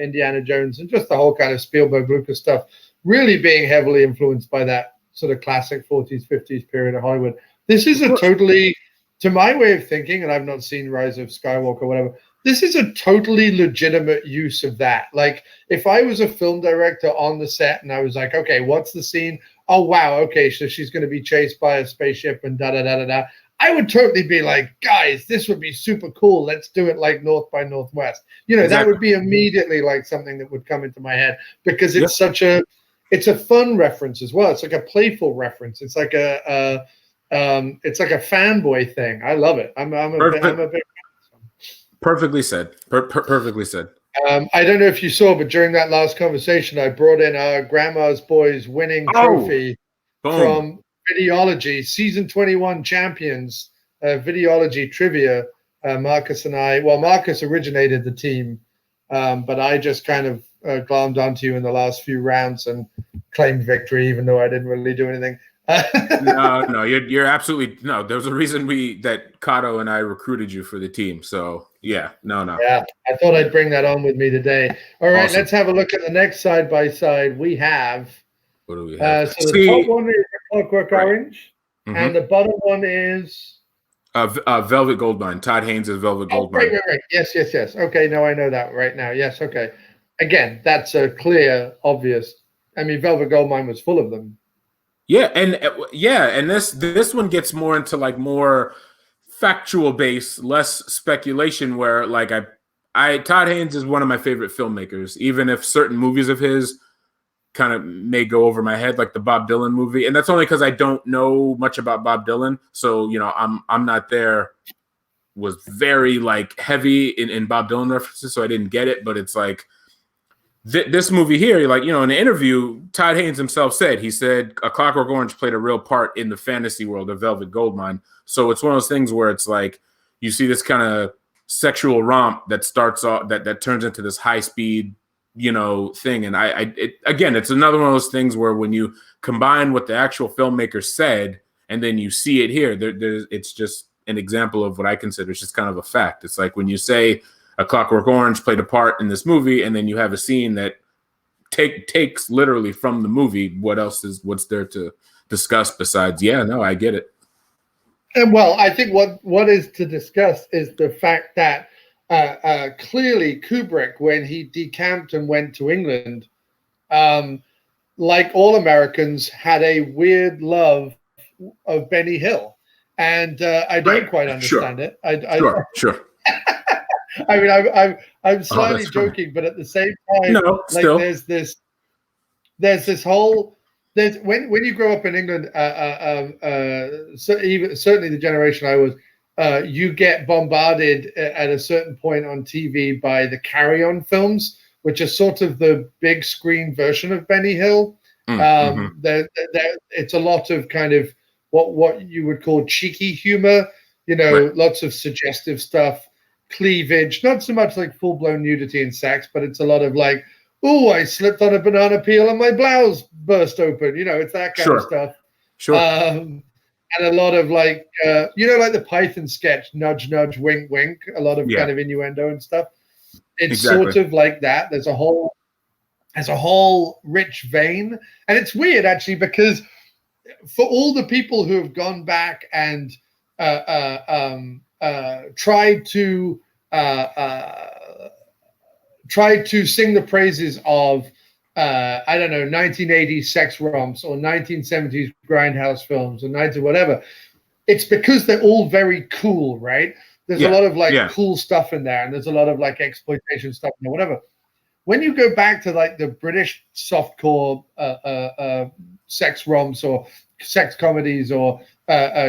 Indiana Jones and just the whole kind of Spielberg Lucas stuff, really being heavily influenced by that sort of classic 40s, 50s period of Hollywood. This is a totally, to my way of thinking, and I've not seen Rise of Skywalker or whatever, this is a totally legitimate use of that. Like, if I was a film director on the set and I was like, okay, what's the scene? Oh, wow, okay, so she's going to be chased by a spaceship and da-da-da-da-da. I would totally be like, guys, this would be super cool. Let's do it like North by Northwest. That would be immediately like something that would come into my head because it's it's a fun reference as well. It's like a playful reference. It's like a fanboy thing. I love it. I'm a big fan. Perfectly said. Perfectly said. I don't know if you saw, but during that last conversation, I brought in our Grandma's Boys winning trophy from Videology, season 21 champions, Videology trivia. Marcus and I, Marcus originated the team, but I just kind of glommed onto you in the last few rounds and claimed victory, even though I didn't really do anything. No, you're absolutely no. There's a reason that Kato and I recruited you for the team. So yeah, no. Yeah, I thought I'd bring that on with me today. All right, Let's have a look at the next side by side. We have. What do we have? So the top one is Clockwork Orange, and the bottom one is Velvet Goldmine. Todd Haynes' Velvet Goldmine. Right. Yes. Okay, now I know that right now. Yes. Okay. Again, that's a clear, obvious. I mean, Velvet Goldmine was full of them. Yeah, and this one gets more into like more factual base, less speculation. Where like Todd Haynes is one of my favorite filmmakers, even if certain movies of his kind of may go over my head, like the Bob Dylan movie, and that's only because I don't know much about Bob Dylan. So I'm not there. Was very like heavy in Bob Dylan references, so I didn't get it. But it's like. This movie here, like, in an interview, Todd Haynes himself said, A Clockwork Orange played a real part in the fantasy world of Velvet Goldmine. So it's one of those things where it's like, you see this kind of sexual romp that starts off, that turns into this high speed, thing. And again, it's another one of those things where when you combine what the actual filmmaker said and then you see it here, it's just an example of what I consider is just kind of a fact. It's like when you say A Clockwork Orange played a part in this movie, and then you have a scene that takes literally from the movie. What's there to discuss besides, yeah, no, I get it. And well, I think what is to discuss is the fact that clearly Kubrick, when he decamped and went to England, like all Americans, had a weird love of Benny Hill. And I don't quite understand it. Sure. I mean, I'm slightly joking, but at the same time, there's this whole when you grow up in England, certainly the generation I was, you get bombarded at a certain point on TV by the Carry On films, which are sort of the big screen version of Benny Hill. It's a lot of kind of what you would call cheeky humor, lots of suggestive stuff, cleavage, not so much like full-blown nudity and sex, but it's a lot of like, oh, I slipped on a banana peel and my blouse burst open. It's that kind of stuff. Sure. And a lot of like, like the Python sketch, nudge, nudge, wink, wink, a lot of kind of innuendo and stuff. It's sort of like that. There's a whole rich vein. And it's weird, actually, because for all the people who have gone back and tried to sing the praises of 1980s sex romps or 1970s grindhouse films or 90s whatever, it's because they're all very cool, right? There's a lot of cool stuff in there, and there's a lot of like exploitation stuff and whatever. When you go back to like the British softcore sex romps or sex comedies or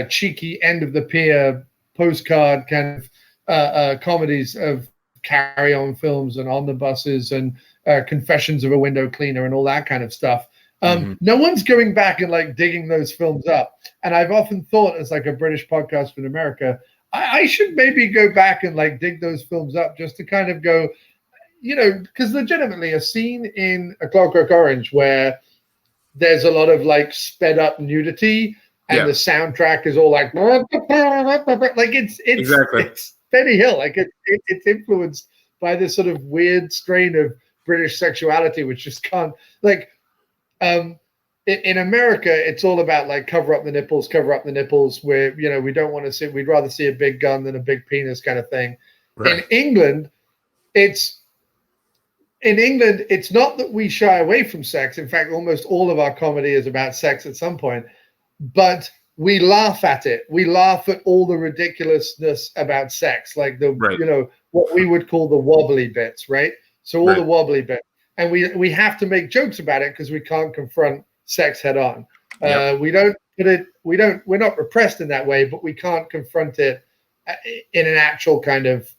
cheeky end of the pier postcard kind of comedies of Carry On films and On the Buses and Confessions of a Window Cleaner and all that kind of stuff. No one's going back and like digging those films up. And I've often thought, as like a British podcast in America, I should maybe go back and like dig those films up just to kind of go, because legitimately a scene in A Clockwork Orange where there's a lot of like sped up nudity and the soundtrack is all like it's Benny Hill. Like it's influenced by this sort of weird strain of British sexuality, which just can't in America, it's all about like cover up the nipples where, we don't want to see, we'd rather see a big gun than a big penis kind of thing. Right. In England, it's not that we shy away from sex. In fact, almost all of our comedy is about sex at some point, but we laugh at it. We laugh at all the ridiculousness about sex, like what we would call the wobbly bits, right? So all the wobbly bits. And we have to make jokes about it because we can't confront sex head on. We're not repressed in that way, but we can't confront it in an actual kind of,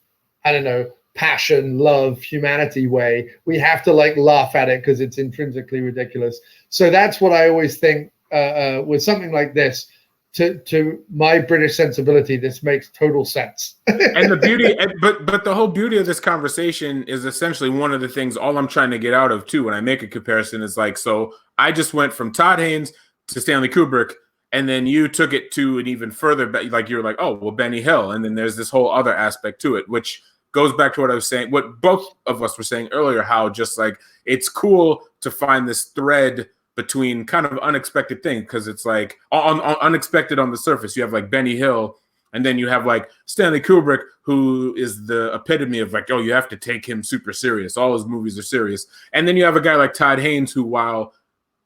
passion, love, humanity way. We have to like laugh at it because it's intrinsically ridiculous. So that's what I always think with something like this. To my British sensibility, this makes total sense. And the beauty, but the whole beauty of this conversation is essentially one of the things. All I'm trying to get out of too, when I make a comparison, is like, so I just went from Todd Haynes to Stanley Kubrick, and then you took it to an even further. Like you're like, oh well, Benny Hill, and then there's this whole other aspect to it, which goes back to what I was saying, what both of us were saying earlier, how just like it's cool to find this thread between kind of unexpected things, because it's like unexpected on the surface. You have like Benny Hill, and then you have like Stanley Kubrick, who is the epitome of like, oh, you have to take him super serious. All his movies are serious. And then you have a guy like Todd Haynes, who, while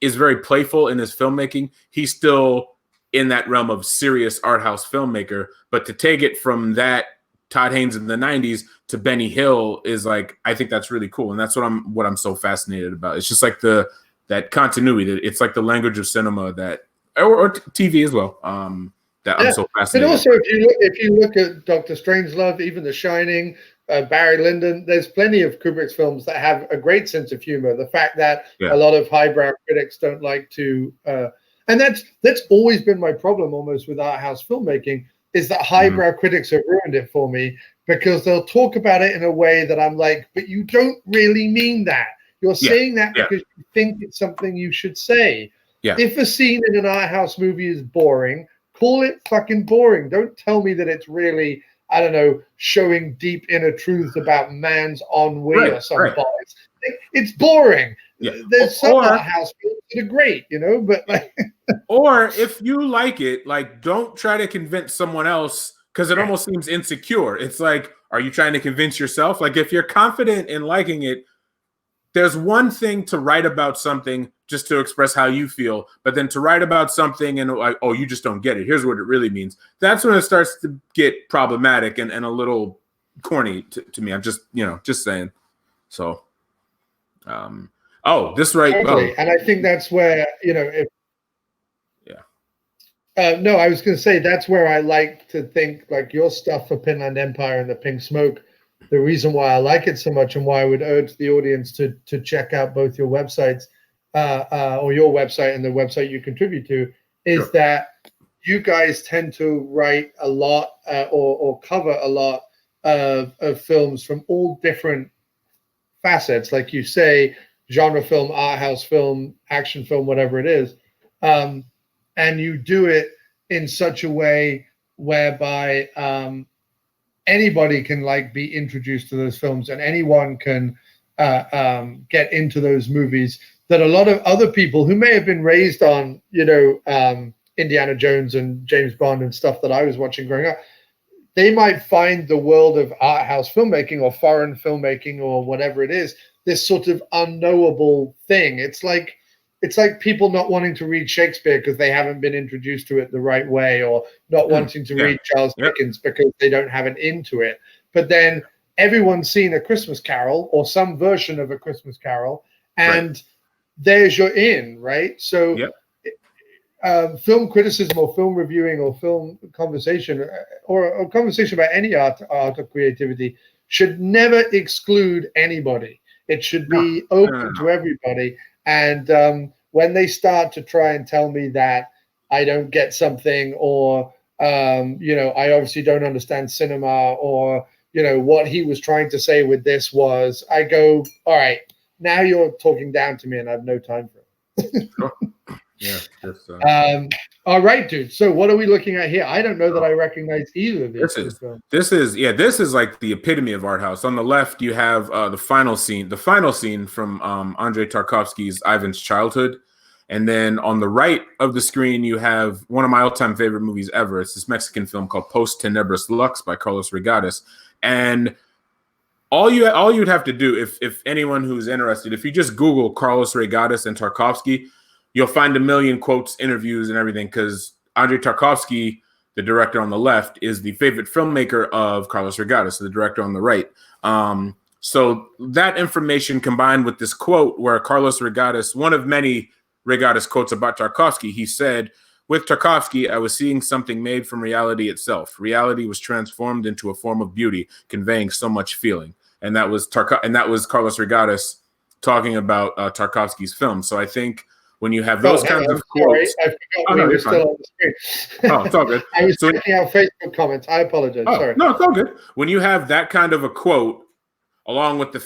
is very playful in his filmmaking, he's still in that realm of serious art house filmmaker. But to take it from that Todd Haynes in the 90s to Benny Hill is like, I think that's really cool. And that's what I'm so fascinated about. It's just like that continuity. It's like the language of cinema or TV as well. That I'm so fascinated. But also, if you look at Dr. Strangelove, even The Shining, Barry Lyndon, there's plenty of Kubrick's films that have a great sense of humor. The fact that a lot of highbrow critics don't like to, and that's always been my problem almost with art house filmmaking, is that highbrow critics have ruined it for me, because they'll talk about it in a way that I'm like, but you don't really mean that. You're saying that Yeah. because you think it's something you should say. Yeah. If a scene in an art house movie is boring, call it fucking boring. Don't tell me that it's really, I don't know, showing deep inner truths about man's ennui or some bias. It's boring. Yeah. There's some art house films that are great, you know, but like. Or if you like it, like, don't try to convince someone else, because it almost seems insecure. It's like, are you trying to convince yourself? Like, if you're confident in liking it, there's one thing to write about something just to express how you feel, but then to write about something and like, oh, you just don't get it. Here's what it really means. That's when it starts to get problematic and a little corny to me. I'm just, just saying. So, this right. Totally. Oh. And I think that's where, if, no, I was going to say that's where I like to think like your stuff for Pinland Empire and the Pink Smoke. The reason why I like it so much and why I would urge the audience to check out both your websites or your website and the website you contribute to is that you guys tend to write a lot or cover a lot of films from all different facets, like you say, genre film, art house film, action film, whatever it is. And you do it in such a way whereby anybody can like be introduced to those films and anyone can get into those movies that a lot of other people who may have been raised on, Indiana Jones and James Bond and stuff that I was watching growing up, they might find the world of art house filmmaking or foreign filmmaking or whatever it is, this sort of unknowable thing. It's like people not wanting to read Shakespeare because they haven't been introduced to it the right way, or not wanting to read Charles Dickens because they don't have an into it. But then everyone's seen A Christmas Carol or some version of A Christmas Carol, and there's your in, right? So film criticism or film reviewing or film conversation or conversation about any art or creativity should never exclude anybody. It should be open to everybody. And when they start to try and tell me that I don't get something, or I obviously don't understand cinema, or what he was trying to say with this was, I go, all right, now you're talking down to me, and I have no time for it. All right, dude. So what are we looking at here? I don't know that I recognize either of these. This is like the epitome of art house. On the left, you have the final scene from Andrei Tarkovsky's Ivan's Childhood, and then on the right of the screen, you have one of my all-time favorite movies ever. It's this Mexican film called Post Tenebris Lux by Carlos Regadas, and all you'd have to do, if anyone who's interested, if you just Google Carlos Regadas and Tarkovsky, you'll find a million quotes, interviews, and everything, because Andrei Tarkovsky, the director on the left, is the favorite filmmaker of Carlos Regadas, the director on the right. So that information combined with this quote where Carlos Regadas, one of many Regadas quotes about Tarkovsky, he said, with Tarkovsky, I was seeing something made from reality itself. Reality was transformed into a form of beauty, conveying so much feeling. And that was Carlos Regadas talking about Tarkovsky's film. So I think when you have those kinds of quotes, I forgot we were still on the screen. Oh, it's all good. I was checking out Facebook comments. I apologize. Sorry. No, it's all good. When you have that kind of a quote, along with the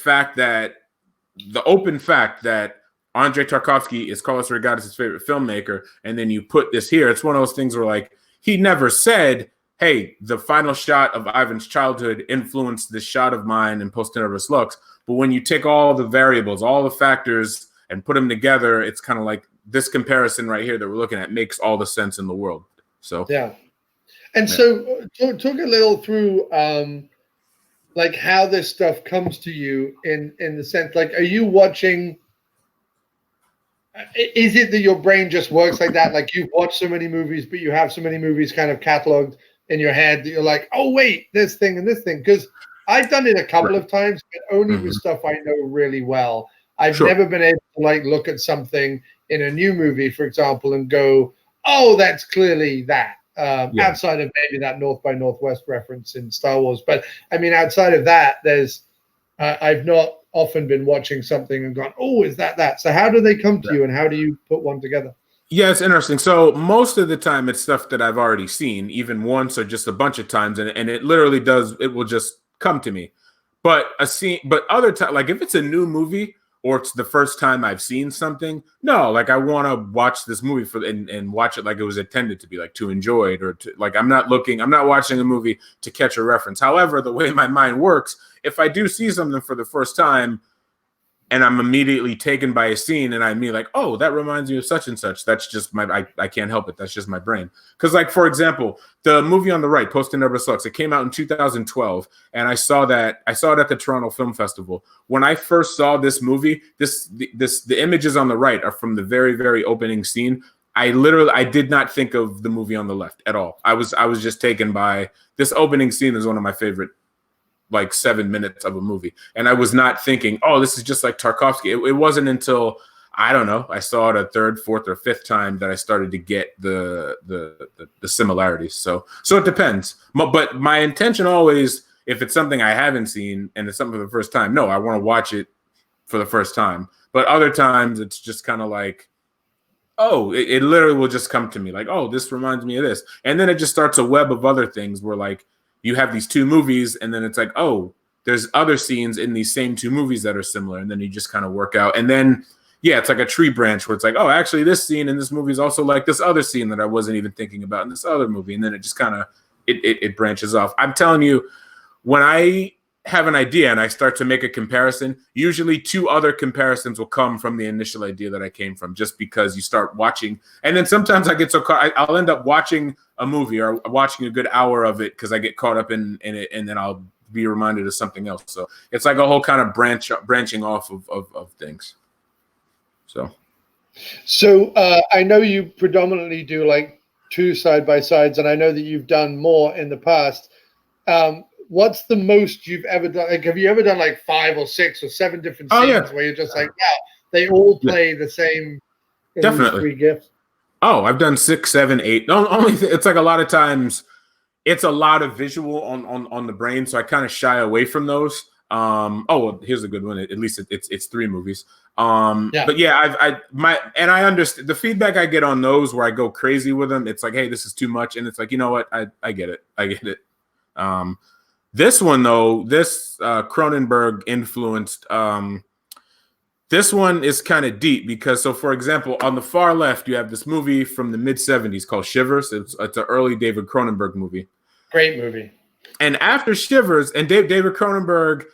open fact that Andrei Tarkovsky is Carlos Regadas' favorite filmmaker, and then you put this here, it's one of those things where, like, he never said, hey, the final shot of Ivan's Childhood influenced this shot of mine in Post Tenebris Lux. But when you take all the variables, all the factors, and put them together, it's kind of like this comparison right here that we're looking at makes all the sense in the world. So so talk a little through like how this stuff comes to you in the sense, like, are you watching? Is it that your brain just works like that? Like, you've watched so many movies, but you have so many movies kind of cataloged in your head that you're like, oh wait, this thing and this thing. Because I've done it a couple of times, but only with stuff I know really well. I've never been able to like look at something in a new movie, for example, and go, oh, that's clearly that. Outside of maybe that North by Northwest reference in Star Wars. But I mean, outside of that, there's I've not often been watching something and gone, oh, is that? So how do they come to you, and how do you put one together? Yeah, it's interesting. So most of the time it's stuff that I've already seen, even once or just a bunch of times, and it literally will just come to me. But other time, like if it's a new movie, or it's the first time I've seen something. No, like I want to watch this movie and watch it like it was intended to be, like to enjoy it, or to like I'm not watching a movie to catch a reference. However, the way my mind works, if I do see something for the first time and I'm immediately taken by a scene and I mean like, oh, that reminds me of such and such. That's just I can't help it. That's just my brain. Because like, for example, the movie on the right, Post Never Sucks, it came out in 2012. And I saw it at the Toronto Film Festival. When I first saw this movie, the images on the right are from the very, very opening scene. I did not think of the movie on the left at all. I was just taken by this opening scene. Is one of my favorite like 7 minutes of a movie. And I was not thinking, oh, this is just like Tarkovsky. It wasn't until, I don't know, I saw it a third, fourth, or fifth time that I started to get the similarities. So it depends. But my intention always, if it's something I haven't seen and it's something for the first time, no, I want to watch it for the first time. But other times it's just kind of like, oh, it literally will just come to me like, oh, this reminds me of this. And then it just starts a web of other things where like, you have these two movies, and then it's like, oh, there's other scenes in these same two movies that are similar, and then you just kind of work out. And then, yeah, it's like a tree branch where it's like, oh, actually, this scene in this movie is also like this other scene that I wasn't even thinking about in this other movie, and then it just kind of it branches off. I'm telling you, when I have an idea and I start to make a comparison, usually two other comparisons will come from the initial idea that I came from, just because you start watching. And then sometimes I get so caught, I'll end up watching a movie or watching a good hour of it because I get caught up in it, and then I'll be reminded of something else. So it's like a whole kind of branching off of things. So I know you predominantly do like two side-by-sides, and I know that you've done more in the past. What's the most you've ever done? Like, have you ever done like 5 or 6 or 7 different scenes where you're just like, yeah, they all play the same in definitely 3 gifts? Oh, I've done 6, 7, 8. It's like a lot of times it's a lot of visual on the brain, so I kind of shy away from those. Well, here's a good one. At least it's 3 movies. But yeah, I understand the feedback I get on those where I go crazy with them. It's like, hey, this is too much, and it's like, you know what? I get it. This one though, this Cronenberg influenced. This one is kind of deep because, so for example, on the far left, you have this movie from the mid-'70s called Shivers. It's an early David Cronenberg movie. Great movie. And after Shivers, and David Cronenberg,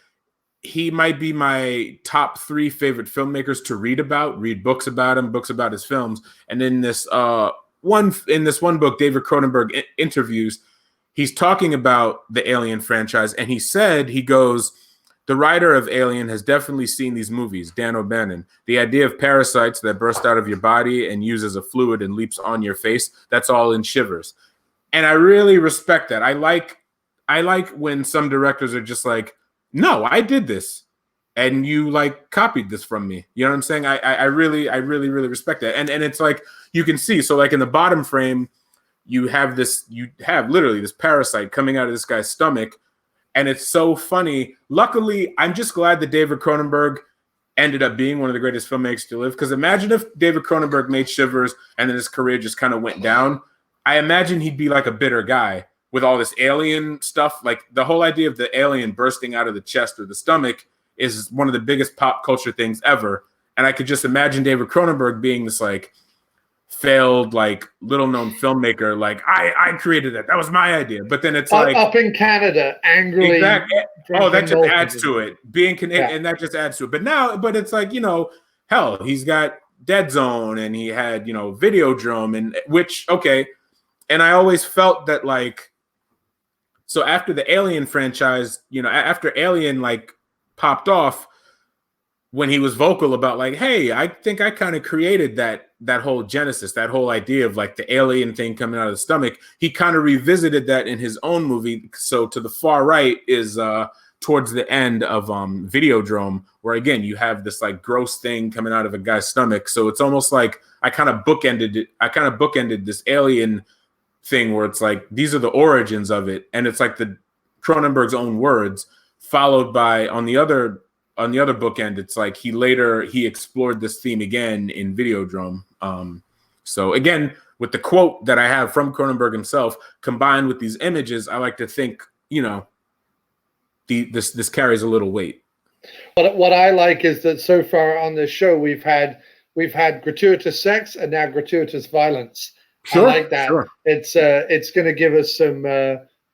he might be my top 3 favorite filmmakers to read books about him, books about his films. And in this one book, David Cronenberg interviews, he's talking about the Alien franchise, and he goes, the writer of Alien has definitely seen these movies, Dan O'Bannon. The idea of parasites that burst out of your body and use as a fluid and leaps on your face, that's all in Shivers. And I really respect that. I like when some directors are just like, no, I did this. And you like copied this from me. You know what I'm saying? I really respect that. And it's like, you can see, so like in the bottom frame, you have literally this parasite coming out of this guy's stomach. And it's so funny. Luckily, I'm just glad that David Cronenberg ended up being one of the greatest filmmakers to live. Because imagine if David Cronenberg made Shivers and then his career just kind of went down. I imagine he'd be like a bitter guy with all this alien stuff. Like the whole idea of the alien bursting out of the chest or the stomach is one of the biggest pop culture things ever. And I could just imagine David Cronenberg being this like failed, like little known filmmaker, like I created that. That was my idea. But then it's like up in Canada, angrily. Exactly. Oh, that just adds to it. Being Canadian, and that just adds to it. But it's like, hell, he's got Dead Zone and he had, Videodrome, and which, okay. And I always felt that like, so after the Alien franchise, after Alien like popped off, when he was vocal about like, hey, I think I kind of created that whole genesis, that whole idea of like the alien thing coming out of the stomach, he kind of revisited that in his own movie. So to the far right is towards the end of Videodrome, where again, you have this like gross thing coming out of a guy's stomach. So it's almost like I kind of bookended this alien thing where it's like, these are the origins of it. And it's like the Cronenberg's own words followed by on the other bookend, it's like he explored this theme again in Videodrome. So again, with the quote that I have from Cronenberg himself, combined with these images, I like to think, this carries a little weight. But what I like is that so far on this show we've had gratuitous sex and now gratuitous violence. Sure, I like that. sure. It's going to give us some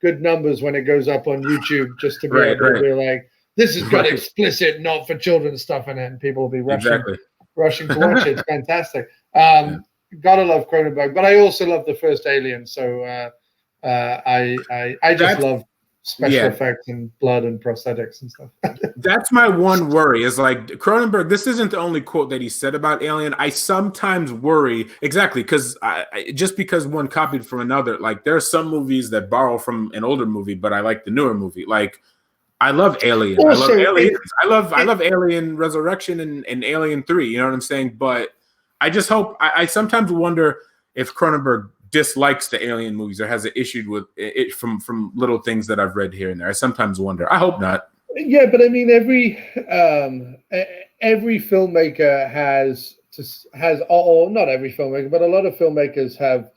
good numbers when it goes up on YouTube, just to be able to be like, this has got explicit, not for children stuff in it, and people will be rushing to watch it. It's fantastic. Gotta love Cronenberg, but I also love the first Alien. So I just love special effects and blood and prosthetics and stuff. That's my one worry is like Cronenberg. This isn't the only quote that he said about Alien. I sometimes worry exactly because just because one copied from another, like there are some movies that borrow from an older movie, but I like the newer movie. Like I love Alien. Also, I love Aliens. I love Alien Resurrection and Alien 3. You know what I'm saying? But I just hope I sometimes wonder if Cronenberg dislikes the Alien movies or has an issue with it from little things that I've read here and there. I sometimes wonder. I hope not. Yeah, but I mean, every filmmaker has, or not every filmmaker, but a lot of filmmakers have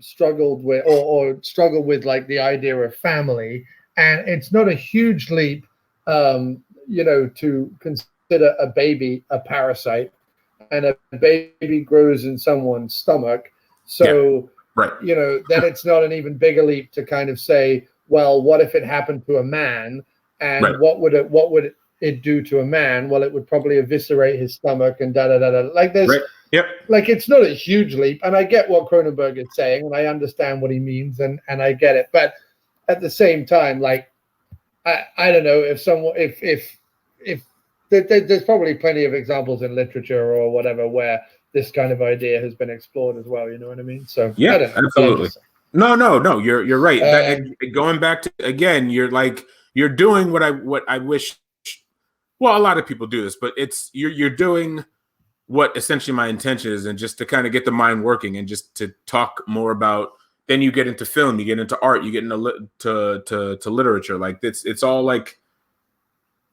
struggled with or struggle with like the idea of family, and it's not a huge leap, to consider a baby a parasite, and a baby grows in someone's stomach. So, then it's not an even bigger leap to kind of say, well, what if it happened to a man? And what would it do to a man? Well, it would probably eviscerate his stomach and da da da da. Like there's, like it's not a huge leap, and I get what Cronenberg is saying, and I understand what he means, and I get it. But at the same time, like I don't know if there's probably plenty of examples in literature or whatever where this kind of idea has been explored as well. You know what I mean? So yeah, I don't know, absolutely. No, you're right. Going back to again, you're doing what I wish. Well, a lot of people do this, but you're doing what essentially my intention is, and just to kind of get the mind working, and just to talk more about. Then you get into film, you get into art, you get into to literature. Like it's all like,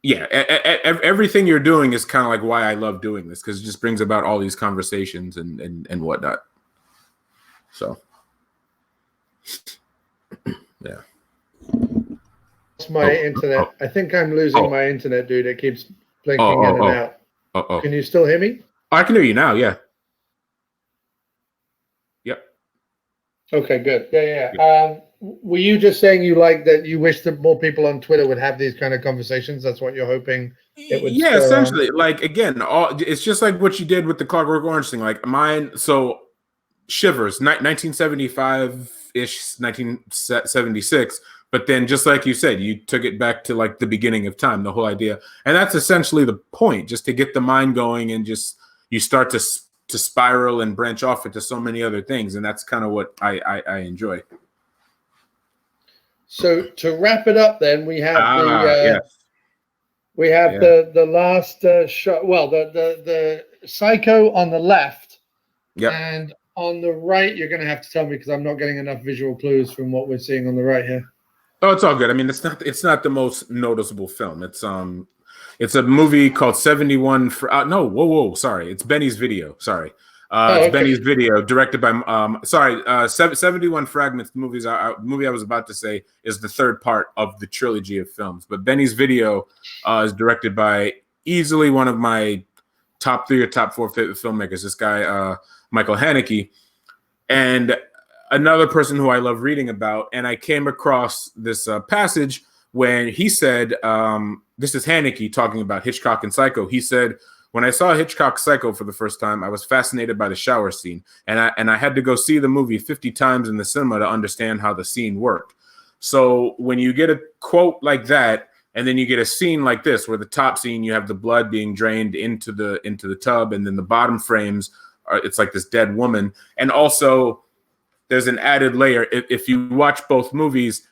everything you're doing is kind of like why I love doing this, because it just brings about all these conversations and whatnot. So, yeah. My internet. I think I'm losing my internet, dude. It keeps blinking in and out. Can you still hear me? I can hear you now. Yeah. Yep. Okay, good. Yeah. Were you just saying you like that? You wish that more people on Twitter would have these kind of conversations. That's what you're hoping it would. Yeah, essentially. Like again, it's just like what you did with the Clockwork Orange thing. Like mine. So Shivers, 1975-ish, 1976. But then, just like you said, you took it back to like the beginning of time, the whole idea. And that's essentially the point, just to get the mind going, and just you start to spiral and branch off into so many other things. And that's kind of what I enjoy. So to wrap it up, then we have the last shot. Well, the Psycho on the left, and on the right, you're going to have to tell me because I'm not getting enough visual clues from what we're seeing on the right here. Oh, it's all good. I mean, it's not the most noticeable film. It's a movie called 71. Sorry, it's Benny's Video. Sorry, it's Benny's Video, directed by 71 Fragments. The movie I was about to say is the third part of the trilogy of films. But Benny's Video is directed by easily one of my top 3 or top 4 favorite filmmakers. This guy, Michael Haneke, and another person who I love reading about. And I came across this passage when he said, this is Haneke talking about Hitchcock and Psycho. He said, when I saw Hitchcock's Psycho for the first time, I was fascinated by the shower scene. And I had to go see the movie 50 times in the cinema to understand how the scene worked. So when you get a quote like that, and then you get a scene like this, where the top scene, you have the blood being drained into the tub, and then the bottom frames, it's like this dead woman. And there's an added layer. If you watch both movies,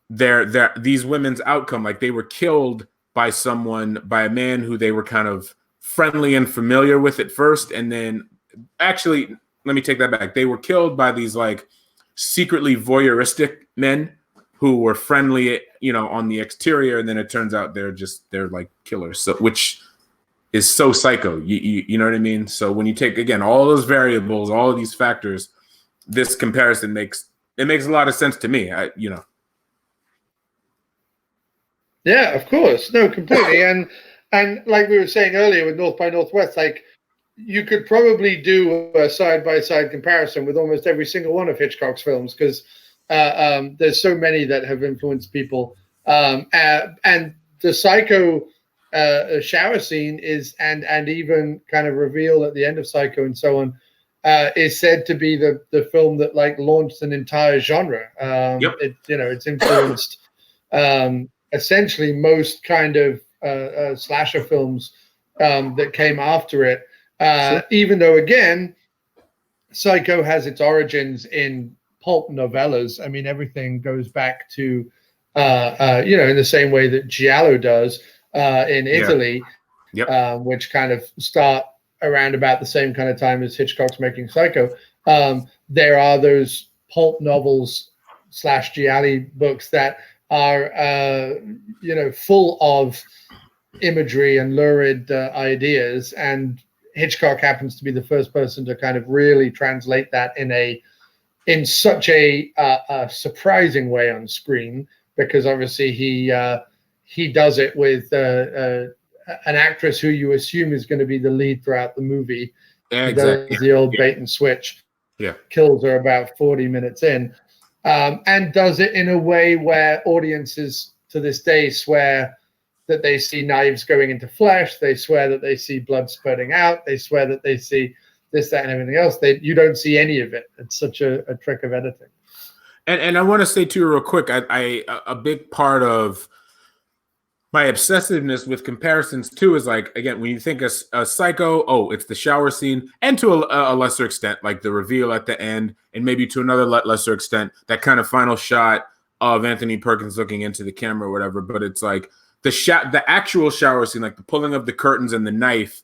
these women's outcome, like they were killed by a man who they were kind of friendly and familiar with at first. And then actually, let me take that back. They were killed by these like secretly voyeuristic men who were friendly, on the exterior. And then it turns out they're like killers. So, which is so psycho, you know what I mean? So when you take, again, all those variables, all of these factors, this comparison makes a lot of sense to me. Yeah, of course. No, completely. And like we were saying earlier with North by Northwest, like you could probably do a side-by-side comparison with almost every single one of Hitchcock's films because there's so many that have influenced people. And the Psycho shower scene is, and even kind of reveal at the end of Psycho and so on, is said to be the film that like launched an entire genre. It's influenced essentially most kind of slasher films that came after it. Even though, again, Psycho has its origins in pulp novellas. I mean, everything goes back to, in the same way that Giallo does in Italy, which kind of start around about the same kind of time as Hitchcock's making Psycho. There are those pulp novels / giallo books that are, full of imagery and lurid ideas, and Hitchcock happens to be the first person to kind of really translate that in such a surprising way on screen, because obviously he does it with an actress who you assume is going to be the lead throughout the movie. Yeah, exactly. He does the old bait and switch. Yeah, kills her about 40 minutes in, and does it in a way where audiences to this day swear that they see knives going into flesh. They swear that they see blood spurting out. They swear that they see this, that, and everything else. You don't see any of it. It's such a trick of editing. And I want to say too, real quick, a big part of my obsessiveness with comparisons too is like, again, when you think of a Psycho, it's the shower scene, and to a lesser extent, like the reveal at the end, and maybe to another lesser extent, that kind of final shot of Anthony Perkins looking into the camera or whatever. But it's like the actual shower scene, like the pulling of the curtains and the knife,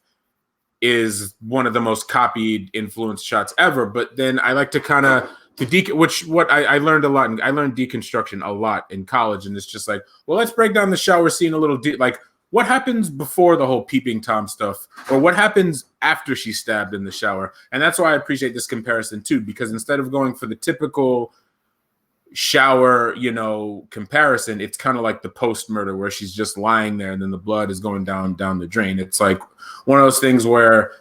is one of the most copied, influenced shots ever. But then I like to kind of I learned a lot. And I learned deconstruction a lot in college, and it's just like, well, let's break down the shower scene a little. Like, what happens before the whole peeping Tom stuff, or what happens after she's stabbed in the shower? And that's why I appreciate this comparison too, because instead of going for the typical shower, comparison, it's kind of like the post-murder where she's just lying there and then the blood is going down the drain. It's like one of those things where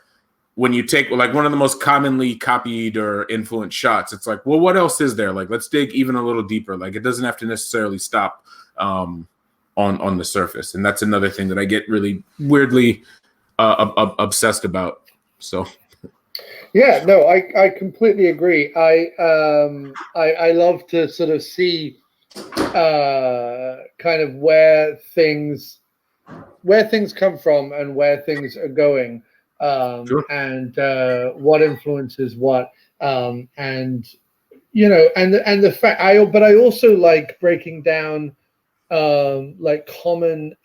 when you take like one of the most commonly copied or influenced shots, it's like, well, what else is there? Like, let's dig even a little deeper. Like, it doesn't have to necessarily stop on the surface. And that's another thing that I get really weirdly obsessed about. So yeah, no, I completely agree. I love to sort of see kind of where things come from and where things are going, sure. and what influences what, and the fact but I also like breaking down like common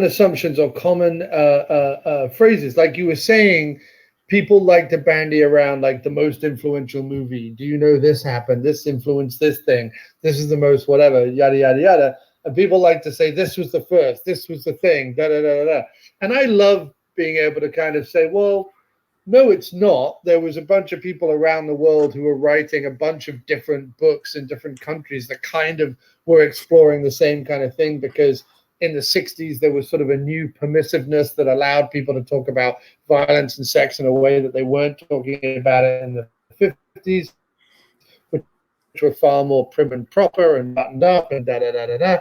assumptions or common phrases. Like you were saying, people like to bandy around like the most influential movie. Do you know this happened? This influenced this thing. This is the most whatever, yada, yada, yada. And people like to say this was the first, this was the thing, da, da, da, da. And I love being able to kind of say, well, no, it's not. There was a bunch of people around the world who were writing a bunch of different books in different countries that kind of were exploring the same kind of thing, because in the 60s, there was sort of a new permissiveness that allowed people to talk about violence and sex in a way that they weren't talking about it in the 50s, which were far more prim and proper and buttoned up and da-da-da-da-da.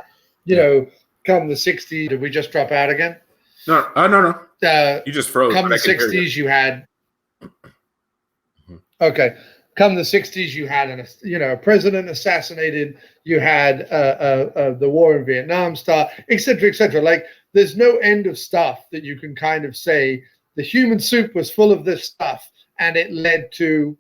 Come the 60s, did we just drop out again? No. No. You just froze. Come the 60s, you had... Okay. Come the 60s, you had a president assassinated. You had the war in Vietnam start, et cetera, et cetera. Like, there's no end of stuff that you can kind of say the human soup was full of this stuff, and it led to,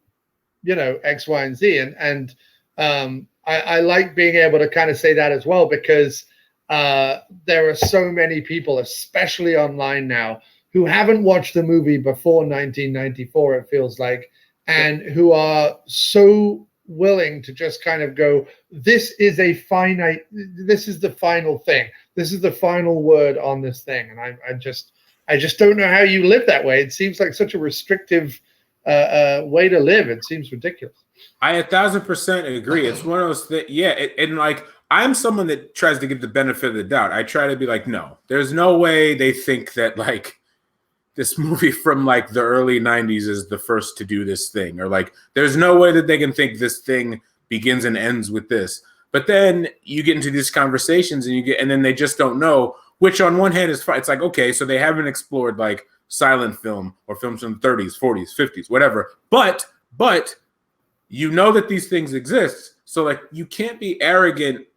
X, Y, and Z. And I like being able to kind of say that as well, because there are so many people, especially online now, who haven't watched the movie before 1994. It feels like. And who are so willing to just kind of go, this is the final thing. This is the final word on this thing. And I just don't know how you live that way. It seems like such a restrictive way to live. It seems ridiculous. I 1,000% agree. It's one of those things. Yeah. And like, I'm someone that tries to give the benefit of the doubt. I try to be like, no, there's no way they think that like this movie from like the early 90s is the first to do this thing, or like there's no way that they can think this thing begins and ends with this. But then you get into these conversations and then they just don't know, which on one hand is fine. It's like, okay, so they haven't explored like silent film or films from the 30s, 40s, 50s, whatever. But you know that these things exist. So like you can't be arrogant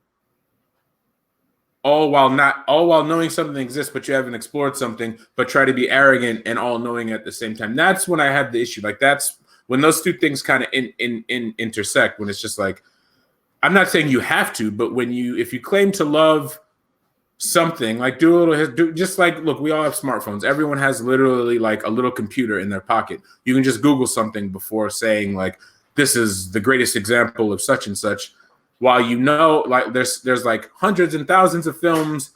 all while knowing something exists, but you haven't explored something, but try to be arrogant and all knowing at the same time. That's when I have the issue. Like that's when those two things kind of intersect, when it's just like, I'm not saying you have to, but if you claim to love something, like just like, look, we all have smartphones. Everyone has literally like a little computer in their pocket. You can just Google something before saying like, this is the greatest example of such and such. While you know, like there's like hundreds and thousands of films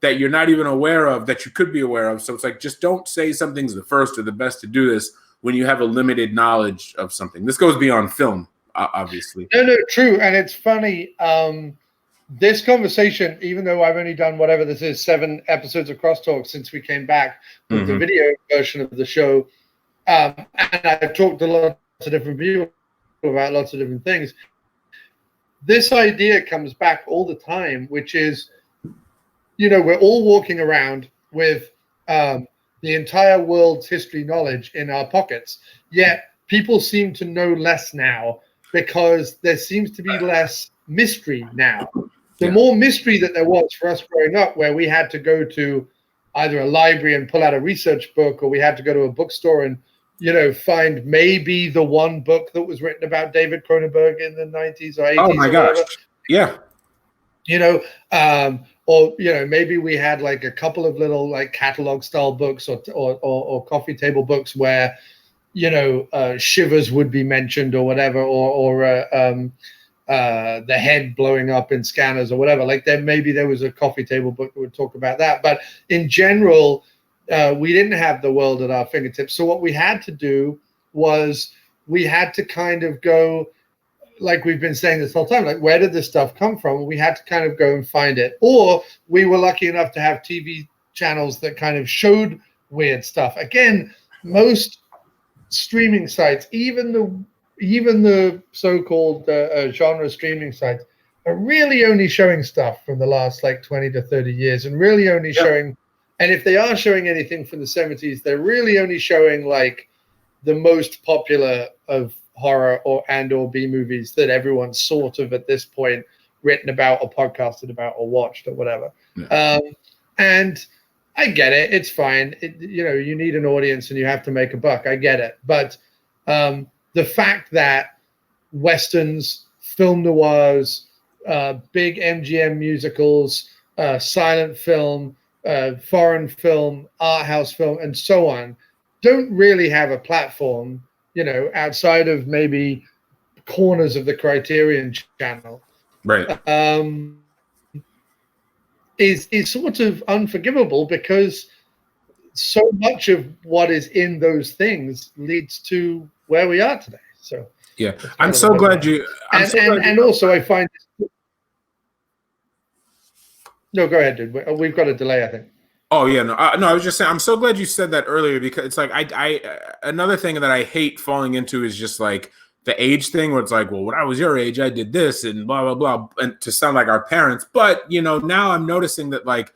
that you're not even aware of that you could be aware of. So it's like, just don't say something's the first or the best to do this when you have a limited knowledge of something. This goes beyond film, obviously. No, true. And it's funny. This conversation, even though I've only done whatever this is, 7 episodes of Crosstalk since we came back with the video version of the show, and I've talked to lots of different people about lots of different things. This idea comes back all the time, which is, we're all walking around with the entire world's history knowledge in our pockets, yet people seem to know less now because there seems to be less mystery now. The more mystery that there was for us growing up, where we had to go to either a library and pull out a research book, or we had to go to a bookstore and find maybe the one book that was written about David Cronenberg in the 90s or 80s. Oh my gosh. Yeah. Or maybe we had like a couple of little like catalog style books or coffee table books where, shivers would be mentioned or whatever, or the head blowing up in scanners or whatever. Like there was a coffee table book that would talk about that. But in general, we didn't have the world at our fingertips. So what we had to do was we had to kind of go, like we've been saying this whole time, like, where did this stuff come from? We had to kind of go and find it. Or we were lucky enough to have TV channels that kind of showed weird stuff. Again, most streaming sites, even the so-called genre streaming sites, are really only showing stuff from the last like 20 to 30 years and really only showing. And if they are showing anything from the 70s, they're really only showing like the most popular of horror or B movies that everyone's sort of at this point written about or podcasted about or watched or whatever. Yeah. And I get it. It's fine. You need an audience and you have to make a buck. I get it. But the fact that Westerns, film noirs, big MGM musicals, silent film, foreign film, art house film, and so on, don't really have a platform, outside of maybe corners of the Criterion channel, right? Is sort of unforgivable because so much of what is in those things leads to where we are today. So yeah, I'm so glad you. And also, I find. No, go ahead, dude. We've got a delay, I think. Oh yeah, no, I was just saying. I'm so glad you said that earlier because it's like I another thing that I hate falling into is just like the age thing where it's like, well, when I was your age, I did this and blah blah blah, and to sound like our parents. But now I'm noticing that like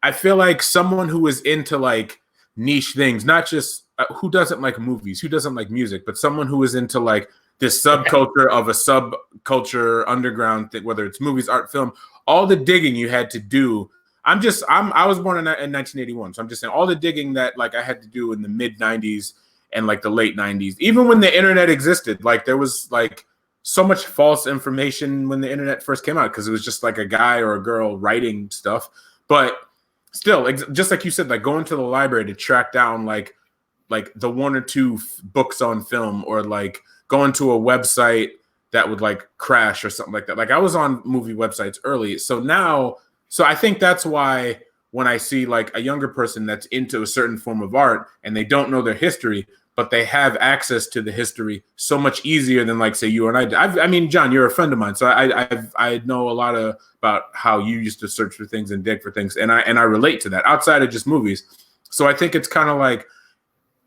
I feel like someone who is into like niche things, not just who doesn't like movies, who doesn't like music, but someone who is into like this subculture of a subculture underground thing, whether it's movies, art, film, all the digging you had to do. I was born in 1981, so I'm just saying all the digging that like I had to do in the mid 90s and like the late 90s, even when the internet existed, like there was like so much false information when the internet first came out because it was just like a guy or a girl writing stuff. But still, just like you said, like going to the library to track down like the 1 or 2 books on film, or like going to a website that would like crash or something like that. Like I was on movie websites early, so I think that's why when I see like a younger person that's into a certain form of art and they don't know their history, but they have access to the history so much easier than like say you and I. I mean, John, you're a friend of mine, so I know a lot about how you used to search for things and dig for things, and I relate to that outside of just movies. So I think it's kind of like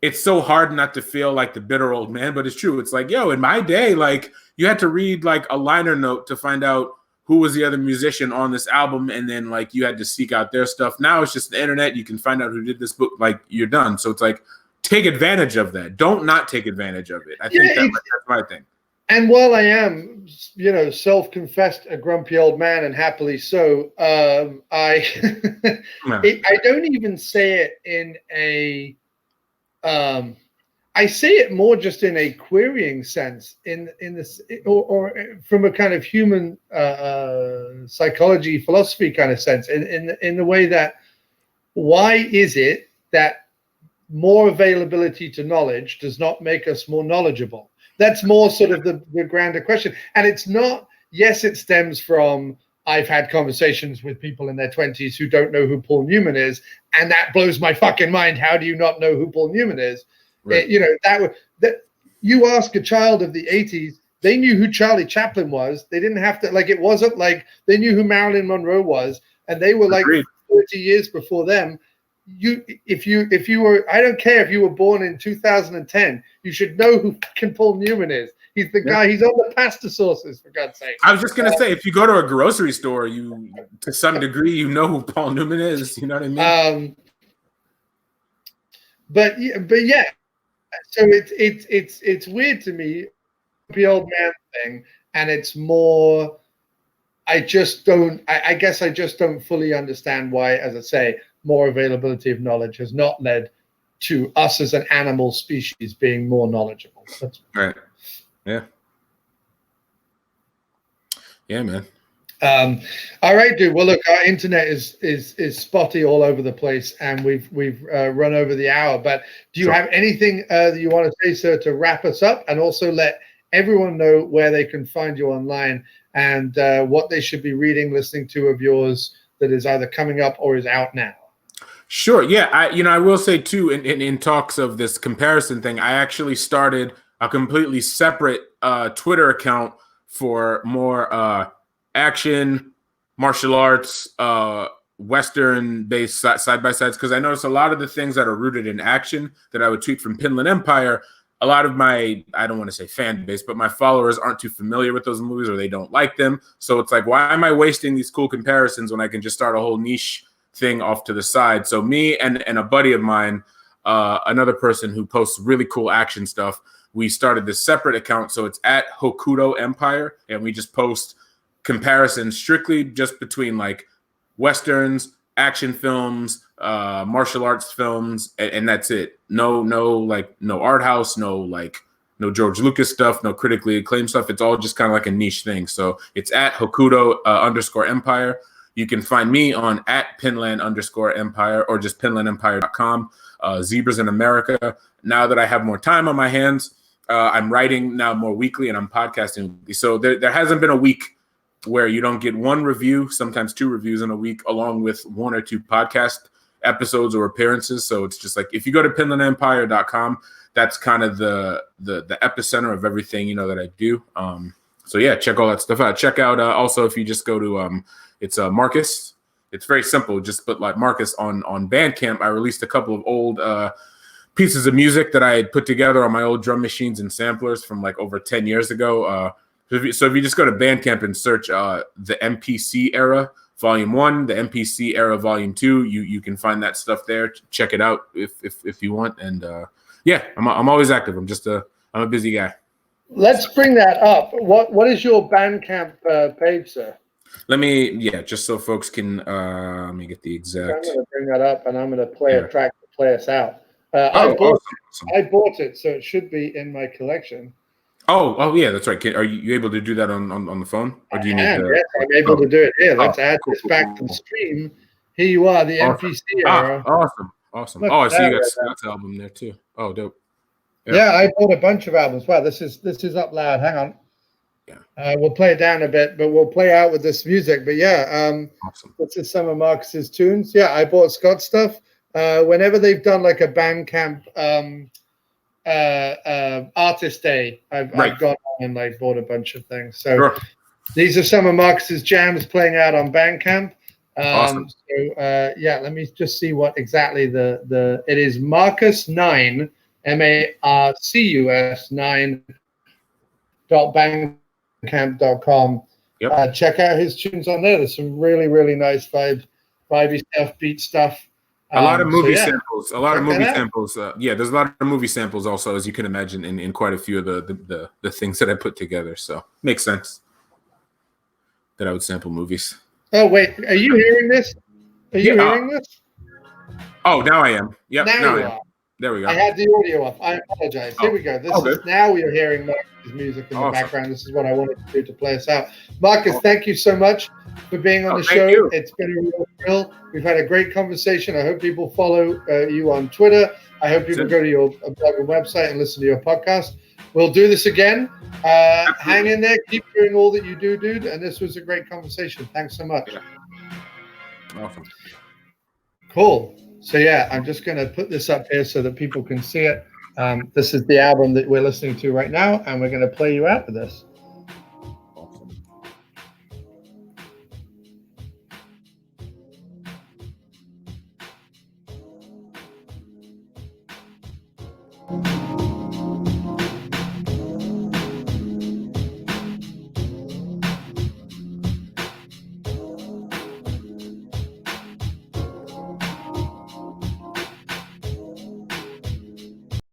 it's so hard not to feel like the bitter old man, but it's true. It's like, yo, in my day, like you had to read like a liner note to find out who was the other musician on this album, and then like you had to seek out their stuff. Now it's just the internet. You can find out who did this book. Like you're done. So it's like, take advantage of that. Don't not take advantage of it. I think that's my thing. And while I am, self-confessed a grumpy old man, and happily so, I don't even say it in a. I say it more just in a querying sense, in this, or from a kind of human psychology, philosophy kind of sense, in the way that why is it that more availability to knowledge does not make us more knowledgeable? That's more sort of the grander question. And it's not, yes, it stems from, I've had conversations with people in their 20s who don't know who Paul Newman is, and that blows my fucking mind. How do you not know who Paul Newman is? Right. That you ask a child of the 80s, they knew who Charlie Chaplin was. They didn't have to, like, it wasn't like they knew who Marilyn Monroe was, and they were like 30 years before them. If you were, I don't care if you were born in 2010, you should know who fucking Paul Newman is. He's the guy. He's on the pasta sauces, for God's sake. I was just gonna say, if you go to a grocery store, you to some degree you know who Paul Newman is. You know what I mean? But yeah. So it's weird to me, the old man thing, and it's more. I just don't. I guess I just don't fully understand why, as I say, more availability of knowledge has not led to us as an animal species being more knowledgeable. That's right. Yeah. Yeah, man. All right, dude. Well, look, our internet is spotty all over the place, and we've run over the hour. But do you have anything that you want to say, sir, to wrap us up, and also let everyone know where they can find you online and what they should be reading, listening to of yours that is either coming up or is out now? Sure. Yeah. I will say too, in talks of this comparison thing, I actually started a completely separate Twitter account for more action, martial arts, Western-based side-by-sides, because I noticed a lot of the things that are rooted in action that I would tweet from Pinland Empire, a lot of my, I don't want to say fan base, but my followers aren't too familiar with those movies or they don't like them. So it's like, why am I wasting these cool comparisons when I can just start a whole niche thing off to the side? So me and a buddy of mine, another person who posts really cool action stuff, we started this separate account. So it's at Hokuto Empire, and we just post comparisons strictly just between like Westerns, action films, martial arts films, and that's it. No art house, no George Lucas stuff, no critically acclaimed stuff. It's all just kind of like a niche thing. So it's at Hokuto _ Empire. You can find me on at Pinland _ Empire or just pinlandempire.com. Zebras in America. Now that I have more time on my hands, I'm writing now more weekly and I'm podcasting weekly. So there hasn't been a week where you don't get one review, sometimes two reviews in a week, along with one or two podcast episodes or appearances. So it's just like, if you go to pinlandempire.com, that's kind of the epicenter of everything, that I do. So yeah, check all that stuff out. Check out also, if you just go to it's Marcus. It's very simple. Just put like Marcus on Bandcamp. I released a couple of old pieces of music that I had put together on my old drum machines and samplers from like over 10 years ago. So if you just go to Bandcamp and search the MPC Era Volume 1, the MPC Era Volume 2, you can find that stuff there. Check it out if you want. And yeah, I'm always active. I'm a busy guy. Let's bring that up. What is your Bandcamp page, sir? Just so folks can let me get the exact. I'm going to bring that up, and I'm going to play a track to play us out. Awesome. I bought it, so it should be in my collection. Oh yeah, that's right. Are you able to do that on the phone, or do you need to? Yes, I'm able to do it. Here, let's add this back to the stream. Here you are, the MPC Era. Awesome. Look, I see you got Scott's album there too. Oh, dope. Yeah, I bought a bunch of albums. Wow, this is up loud. Hang on. Yeah. We'll play it down a bit, but we'll play out with this music. But yeah, awesome. This is some of Marcus's tunes. Yeah, I bought Scott's stuff. Whenever they've done like a Bandcamp Artist Day. I've gone on and like bought a bunch of things. So Sure. these are some of Marcus's jams playing out on Bandcamp. Awesome. So yeah, let me just see what exactly the it is. Marcus9 MARCUS 9.bandcamp.com. Yep. Check out his tunes on there. There's some really, really nice vibey stuff, beat stuff. A lot of movie so, yeah. samples. A lot of movie samples. Yeah, there's a lot of movie samples also, as you can imagine, in quite a few of the things that I put together. So makes sense that I would sample movies. Oh wait, are you hearing this? Are you hearing this? Oh, now I am. Yep. Now you are. There we go. I had the audio off. I apologize. Here we go. This is now we are hearing Marcus's music in the background. This is what I wanted to do to play us out. Marcus, thank you so much for being on the show. You. It's been a real thrill. We've had a great conversation. I hope people follow you on Twitter. I hope people go to your blog and website and listen to your podcast. We'll do this again. Hang in there. Keep doing all that you do, dude. And this was a great conversation. Thanks so much. Yeah. Awesome. Cool. So yeah, I'm just going to put this up here so that people can see it. This is the album that we're listening to right now, and we're going to play you out with this.